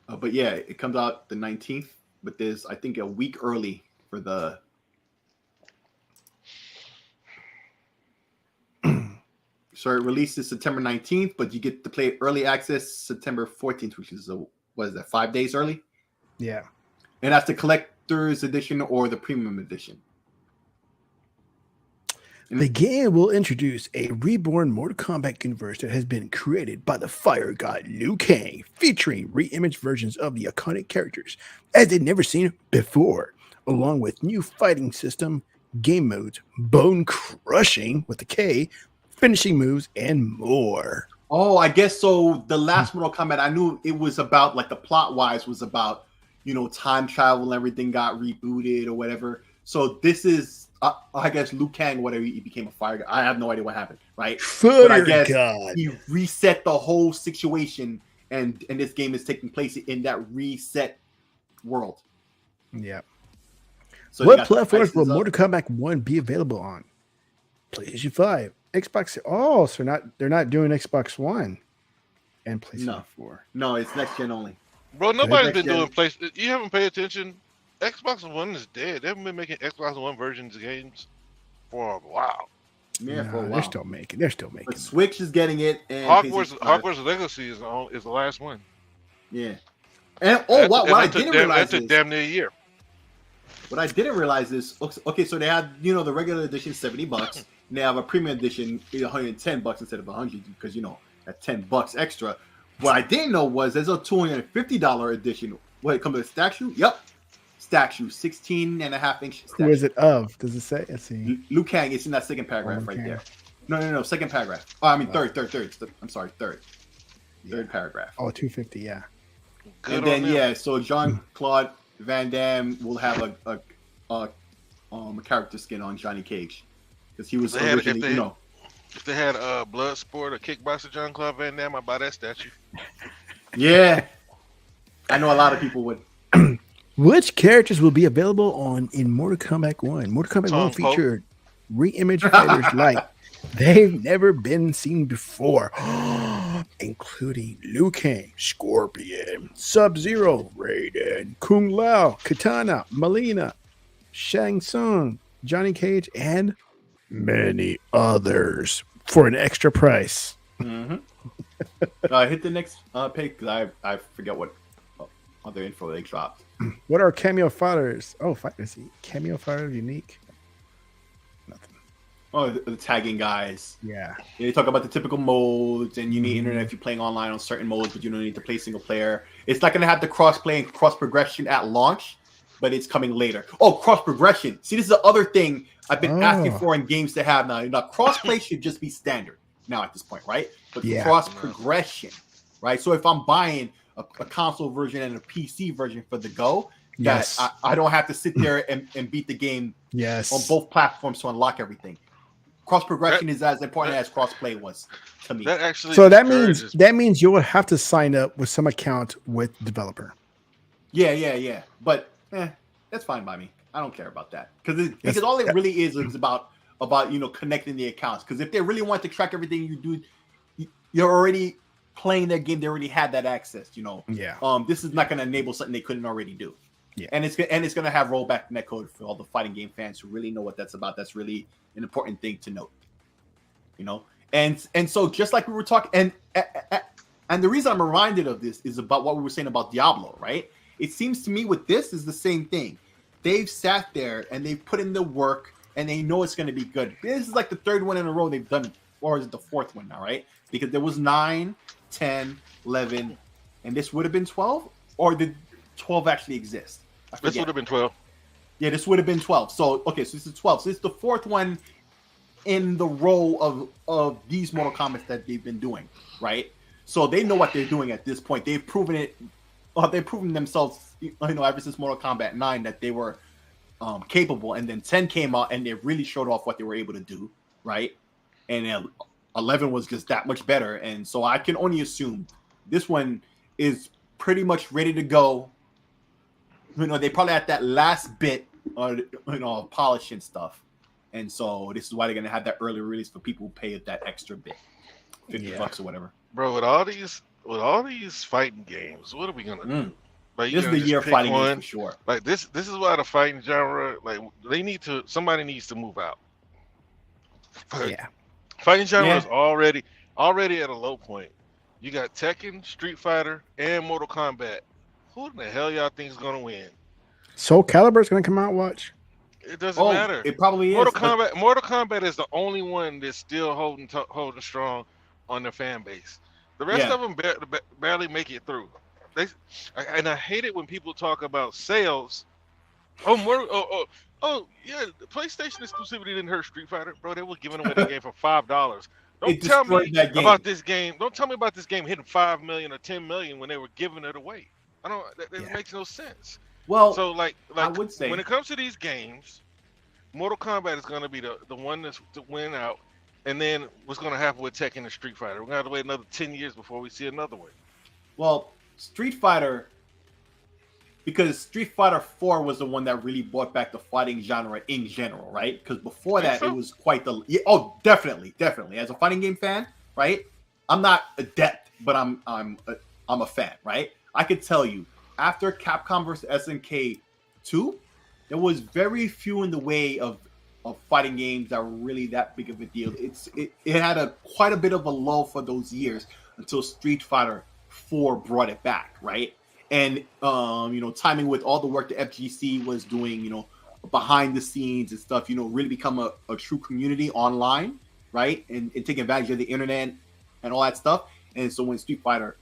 But yeah, it comes out the 19th. But there's, I think, a week early for the. So it releases September 19th, but you get to play early access September 14th, which is 5 days early? Yeah. And that's the collector's edition or the premium edition. The game will introduce a reborn Mortal Kombat universe that has been created by the fire god Liu Kang, featuring re-imaged versions of the iconic characters as they'd never seen before, along with new fighting system, game modes, bone crushing with the K, finishing moves, and more. Oh, I guess so. The last Mortal Kombat, I knew it was about, like, the plot-wise was about, time travel and everything got rebooted or whatever. So this is, I guess, Liu Kang, whatever, he became a fire god. I have no idea what happened, right? But I guess he reset the whole situation, and this game is taking place in that reset world. Yeah. So what platforms will Mortal Kombat 1 be available on? PlayStation 5, Xbox. Oh, so they're not doing Xbox One and PlayStation 4. No, it's next gen only. Bro, nobody's been doing PlayStation. You haven't paid attention. Xbox One is dead. They haven't been making Xbox One versions of games for a while. Yeah, for a while. They're still making. But Switch is getting it. And Hogwarts Legacy is the last one. Yeah. And what I didn't realize is damn near a year. What I didn't realize is okay. So they had the regular edition $70, and they have a premium edition $110 instead of $100 because at $10 extra. What I didn't know was there's a $250 edition. What it comes with a stack shoe? Yep, stack shoe, 16.5-inch. Who is it of? Does it say? Let's see. Liu Kang. It's in that second paragraph right there. No. Second paragraph. Oh, I mean third. I'm sorry, third. Third paragraph. Oh, 250. Yeah. Good. And then so Jean-Claude Van Damme will have a character skin on Johnny Cage because he was originally If they had Bloodsport or Kickboxer Jean-Claude Van Damme, I'd buy that statue. Yeah, I know a lot of people would. Which characters will be available in Mortal Kombat 1? Mortal Kombat 1 featured re-image fighters like they've never been seen before, including Liu Kang, Scorpion, Sub-Zero, Raiden, Kung Lao, Katana, Melina, Shang Tsung, Johnny Cage, and many others for an extra price. Mm-hmm. Hit the next page because I forget what other info they dropped. What are cameo fighters? Oh, let's see. Cameo fighter unique. Nothing. Oh, the tagging guys. Yeah. They talk about the typical modes, and you need internet if you're playing online on certain modes, but you don't need to play single player. It's not going to have the cross-play and cross-progression at launch, but it's coming later. Oh, cross-progression. See, this is the other thing I've been asking for in games to have now. Now, cross-play should just be standard now at this point, right? But cross-progression, right? So if I'm buying a console version and a PC version for the Go, I don't have to sit there and beat the game on both platforms to unlock everything. Cross-progression is as important as cross-play was to me. That means you will have to sign up with some account with the developer. Yeah. But that's fine by me. I don't care about that because all it really is about connecting the accounts. Because if they really want to track everything you do, you're already playing their game. They already had that access. This is not going to enable something they couldn't already do. Yeah, and it's going to have rollback netcode for all the fighting game fans who really know what that's about. That's really an important thing to note. And so just like we were talking, and the reason I'm reminded of this is about what we were saying about Diablo, right? It seems to me with this is the same thing. They've sat there and they've put in the work and they know it's going to be good. This is like the third one in a row they've done, or is it the fourth one now, right? Because there was 9, 10, 11, and this would have been 12, or did 12 actually exist? This would have been 12. Yeah, this would have been 12. So this is 12. So it's the fourth one in the row of these Mortal Kombat that they've been doing, right? So they know what they're doing at this point. They've proven it. They've proven themselves, ever since Mortal Kombat 9 that they were capable. And then 10 came out and they really showed off what they were able to do, right? And 11 was just that much better. And so I can only assume this one is pretty much ready to go. They probably at that last bit of polishing stuff. And so this is why they're going to have that early release for people who pay that extra bit, $50 or whatever. Bro, with all these fighting games, what are we going to do? Like, this is the year of fighting games for sure. Like this is why the fighting genre, like somebody needs to move out. Fighting genre is already at a low point. You got Tekken, Street Fighter, and Mortal Kombat. Who in the hell y'all think is gonna win? Soul Calibur's gonna come out. Watch. It doesn't matter. It probably is. Mortal Kombat is the only one that's still holding strong on their fan base. The rest of them barely make it through. And I hate it when people talk about sales. The PlayStation exclusivity didn't hurt Street Fighter, bro. They were giving away the game for $5. Don't tell me about this game. Don't tell me about this game hitting 5 million or 10 million when they were giving it away. That makes no sense. Well, so like I would say when it comes to these games, Mortal Kombat is going to be the one that's to win out. And then what's going to happen with Tekken and Street Fighter? We're going to have to wait another 10 years before we see another one. Well, Street Fighter, because Street Fighter 4 was the one that really brought back the fighting genre in general, right? Because before that, it was quite the definitely. As a fighting game fan, right? I'm not adept, but I'm a fan, right? I could tell you after Capcom versus SNK 2, there was very few in the way of fighting games that were really that big of a deal. It had quite a bit of a lull for those years until Street Fighter 4 brought it back, right? And timing with all the work the FGC was doing, behind the scenes and stuff, really become a true community online, right? And take advantage of the internet and all that stuff. And so when Street Fighter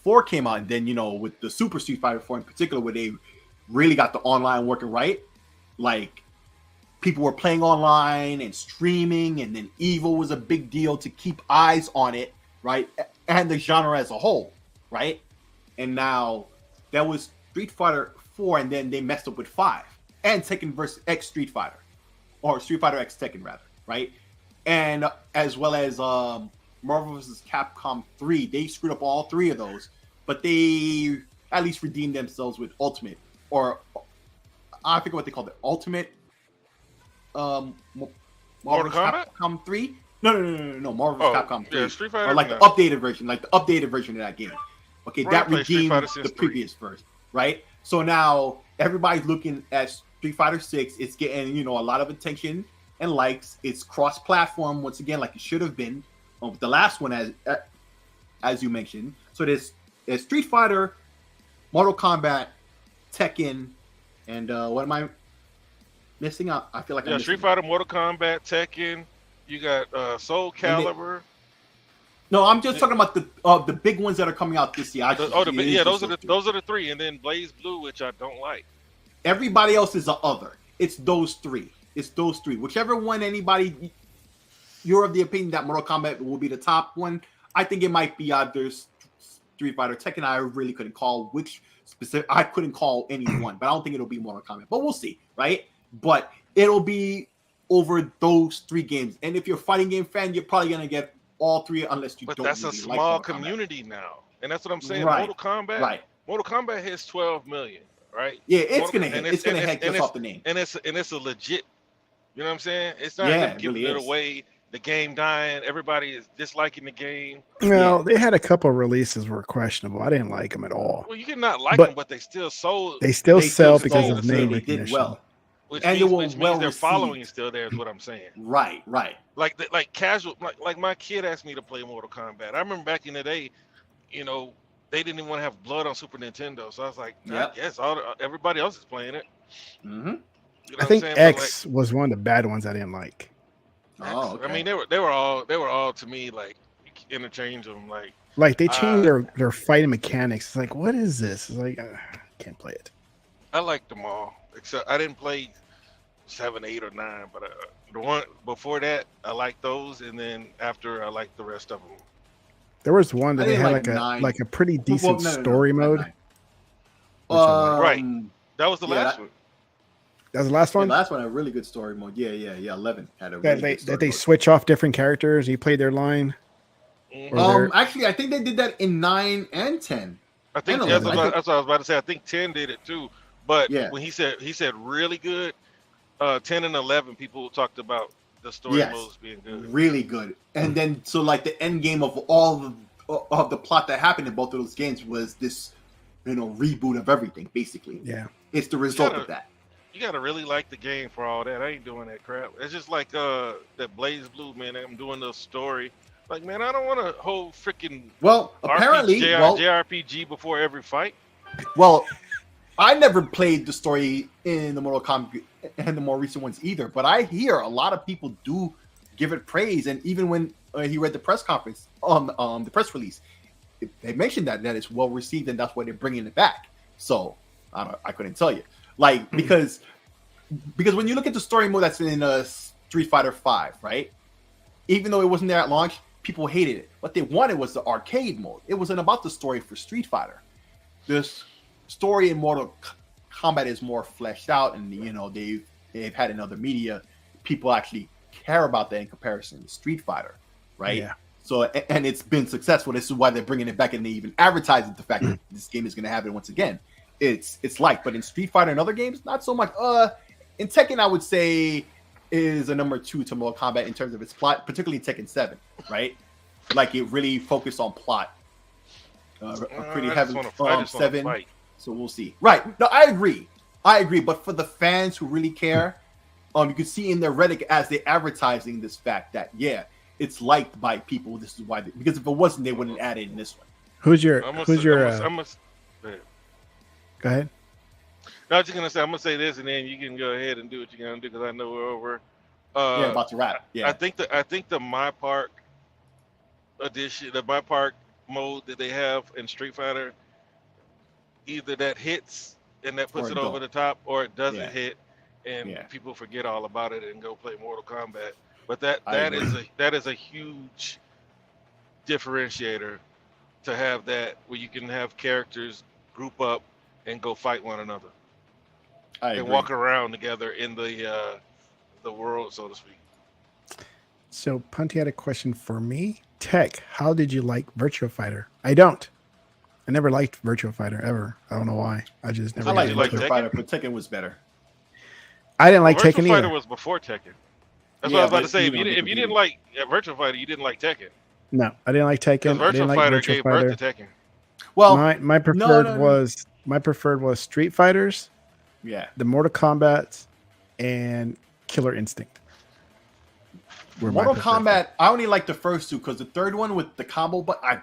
4 came out, and then with the Super Street Fighter 4 in particular, where they really got the online working right, like people were playing online and streaming, and then Evo was a big deal to keep eyes on it, right? And the genre as a whole, right? And now that was Street Fighter 4, and then they messed up with 5 and Tekken vs. X Street Fighter, or Street Fighter X Tekken rather, right? And as well as Marvel vs. Capcom 3, they screwed up all 3 of those, but they at least redeemed themselves with Ultimate, or I forget what they called it, Ultimate. Marvel Mortal Kombat? Capcom 3? No. Marvel vs. Capcom 3. Yeah, Street Fighter. Or like the updated version, of that game. Okay, that redeemed the previous version, right? So now everybody's looking at Street Fighter 6. It's getting, a lot of attention and likes. It's cross-platform once again, like it should have been. The last one, as you mentioned. So there's Street Fighter, Mortal Kombat, Tekken, and what am I missing out? I feel like I'm Street Fighter, Mortal Kombat, Tekken. You got Soul Calibur. No, I'm just talking about the big ones that are coming out this year. Those are the 3, and then Blaze Blue, which I don't like. Everybody else is the other. It's those 3. Whichever one you're of the opinion that Mortal Kombat will be the top one. I think it might be either Street Fighter, Tekken. I really couldn't call which specific. I couldn't call any one, but I don't think it'll be Mortal Kombat. But we'll see, right? But it'll be over those 3 games. And if you're a fighting game fan, you're probably gonna get all 3 unless you don't. But that's really a small community now, and that's what I'm saying. Right. Mortal Kombat hits 12 million, right? Yeah, it's gonna head just off the name, and it's a legit. You know what I'm saying? It's not them giving it away. The game dying. Everybody is disliking the game. Well, they had a couple releases were questionable. I didn't like them at all. Well, you can not like them, but they still sold. They still sell because of name recognition. They did well. Which means their following is still there, is what I'm saying. Right. Like casual, like my kid asked me to play Mortal Kombat. I remember back in the day, they didn't even want to have blood on Super Nintendo. So I was like, yes, everybody else is playing it. Mm-hmm. I think X was one of the bad ones I didn't like. Oh, okay. I mean, they were all to me like interchangeable. Like they changed their fighting mechanics. It's like, what is this? It's like, I can't play it. I liked them all, except I didn't play 7, 8, or 9. But the one before that, I liked those, and then after, I liked the rest of them. There was one that they had like a pretty decent story mode. Right, that was the last one. That was the last one. The last one had a really good story mode. Yeah. 11 had a really good story that they mode. Switch off different characters. You played their line. Actually, I think they did that in 9 and 10. I think that's what I was about to say. I think 10 did it too. But when he said really good, 10 and 11 people talked about the story modes being good, really good. And then so like the end game of all of the plot that happened in both of those games was this, reboot of everything. Basically, it's the result of that. You gotta really like the game for all that. I ain't doing that crap. It's just like that Blaze Blue, man. I'm doing the story. Like, man, I don't want a whole freaking apparently JRPG before every fight. Well, I never played the story in the Mortal Kombat and the more recent ones either, but I hear a lot of people do give it praise. And even when he read the press conference on the press release, they mentioned that it's well received, and that's why they're bringing it back. So I couldn't tell you, like, because when you look at the story mode that's in Street Fighter 5, right? Even though it wasn't there at launch, people hated it. What they wanted was the arcade mode. It wasn't about the story for Street Fighter. This story in Mortal Kombat is more fleshed out, and they've had in other media. People actually care about that in comparison to Street Fighter, right? Yeah. So, and it's been successful. This is why they're bringing it back, and they even advertised the fact that this game is going to happen once again. it's like. But in Street Fighter and other games, not so much. In Tekken, I would say is a number 2 to Mortal Kombat in terms of its plot, particularly Tekken 7, right? Like it really focused on plot. Pretty heavy 7. So we'll see. Right? No, I agree. But for the fans who really care, you can see in their Reddit as they're advertising this fact that it's liked by people. This is why. Because if it wasn't, they wouldn't add it in this one. Go ahead. No, I was just gonna say I'm gonna say this, and then you can go ahead and do what you're gonna do because I know we're over. About to wrap. Yeah, I think the My Park edition, the My Park mode that they have in Street Fighter, either that hits and that puts it over the top, or it doesn't hit, and people forget all about it and go play Mortal Kombat. But that is a huge differentiator to have that where you can have characters group up and go fight one another. And walk around together in the world, so to speak. So Punty had a question for me. Tech, how did you like Virtua Fighter? I don't. I never liked Virtua Fighter ever. I don't know why. I just never. I liked Virtua Fighter, but Tekken was better. I didn't like Tekken either. Virtua Fighter was before Tekken. That's what I was about to say. If you didn't like Virtua Fighter, you didn't like Tekken. No, I didn't like Tekken. Virtua Fighter gave birth to Tekken. Well, my preferred was Street Fighters. Yeah, the Mortal Kombat and Killer Instinct. Mortal Kombat, I only like the first 2 because the third one with the combo, but I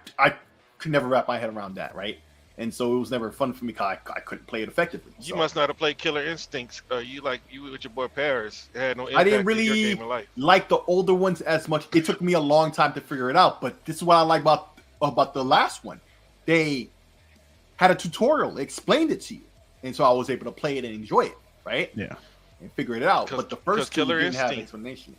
could never wrap my head around that, right? And so it was never fun for me because I couldn't play it effectively. You must not have played Killer Instincts. You with your boy Paris. It had no impact I didn't really like the older ones as much. It took me a long time to figure it out, but this is what I like about the last one. They had a tutorial. They explained it to you. And so I was able to play it and enjoy it, right? Yeah. And figure it out. But the first 2 didn't have explanation.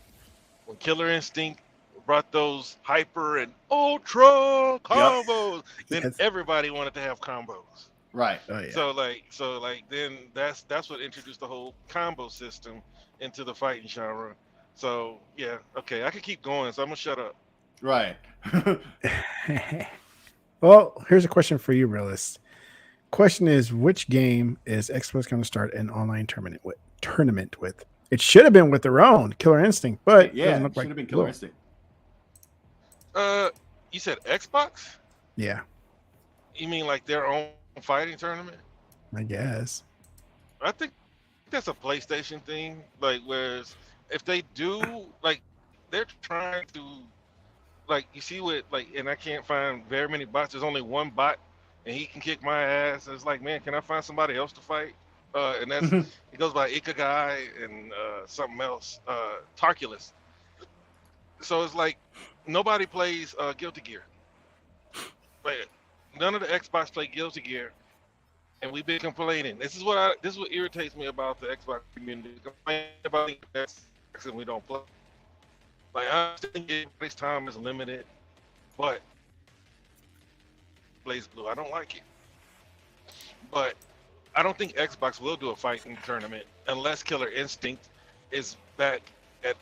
When Killer Instinct brought those hyper and ultra combos, then everybody wanted to have combos. Right. Oh, yeah. So then that's what introduced the whole combo system into the fighting genre. So yeah, okay, I could keep going, so I'm gonna shut up. Right. Well, here's a question for you, Realist. Question is, which game is Xbox going to start an online tournament with? It should have been with their own Killer Instinct, but it should have been Killer Instinct. You said Xbox? Yeah. You mean like their own fighting tournament? I guess. I think that's a PlayStation thing. Like, whereas if they do, like, they're trying to, like, you see what, like, and I can't find very many bots. There's only one bot. And he can kick my ass. It's like, man, can I find somebody else to fight? And that's it goes by Ikagai and something else, Tarkulus. So it's like nobody plays Guilty Gear. Like, none of the Xbox play Guilty Gear, and we've been complaining. This is what irritates me about the Xbox community. Complaining about the Xbox and we don't play. Like, I understand everybody's time is limited, but Blaze Blue, I don't like it. But I don't think Xbox will do a fighting tournament unless Killer Instinct is back at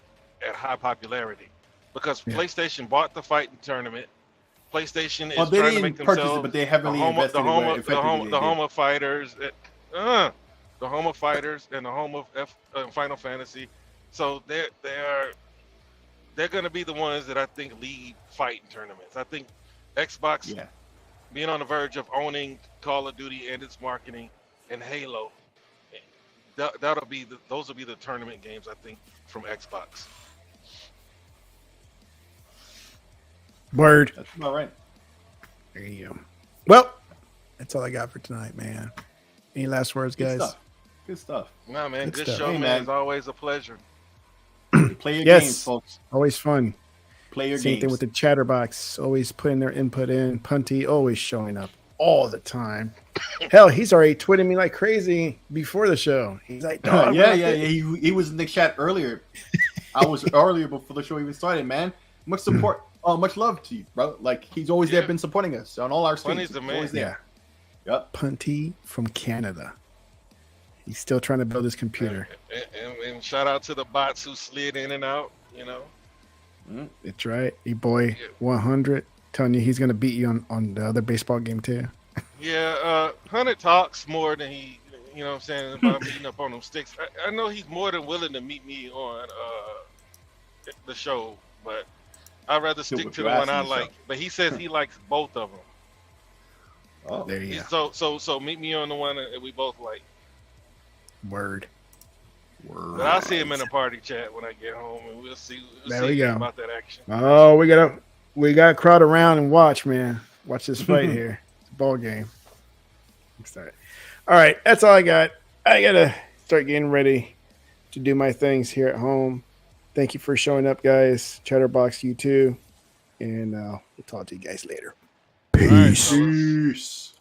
high popularity. Because PlayStation bought the fighting tournament. PlayStation is trying to make themselves but they heavily invested the home of fighters, the home of fighters, and the home of Final Fantasy. So they're going to be the ones that I think lead fighting tournaments. I think Xbox being on the verge of owning Call of Duty and its marketing and Halo, those will be the tournament games, I think, from Xbox. Word. That's about right. There you go. Well, that's all I got for tonight, man. Any last words, guys? Good stuff. Nah, man. Good show, man. It's always a pleasure. Play your games, folks. Always fun. Play your games. Same thing with the Chatterbox. Always putting their input in. Punty always showing up all the time. Hell, he's already tweeting me like crazy before the show. He's like, He was in the chat earlier. I was earlier before the show even started, man. Much support. Much love to you, bro. Like, he's always there, been supporting us on all our streams. Punty's the man. Always there. Yep. Punty from Canada. He's still trying to build his computer. And shout out to the bots who slid in and out, you know. It's right. Your boy 100 telling you he's going to beat you on the other baseball game too. Yeah, Hunter talks more than he, you know what I'm saying, about meeting up on them sticks. I know he's more than willing to meet me on the show, but I'd rather stick whip to your the ass one in I the show. like. But he says he likes both of them. Oh, There you go. So meet me on the one that we both like. Word. But I'll see him in a party chat when I get home, and we'll see. There we go. About that action. Oh, we got crowd around and watch, man. Watch this fight here. It's a ball game. Start. All right, that's all I got. I gotta start getting ready to do my things here at home. Thank you for showing up, guys. Chatterbox, you too. And we'll talk to you guys later. All right, Peace. fellas. peace.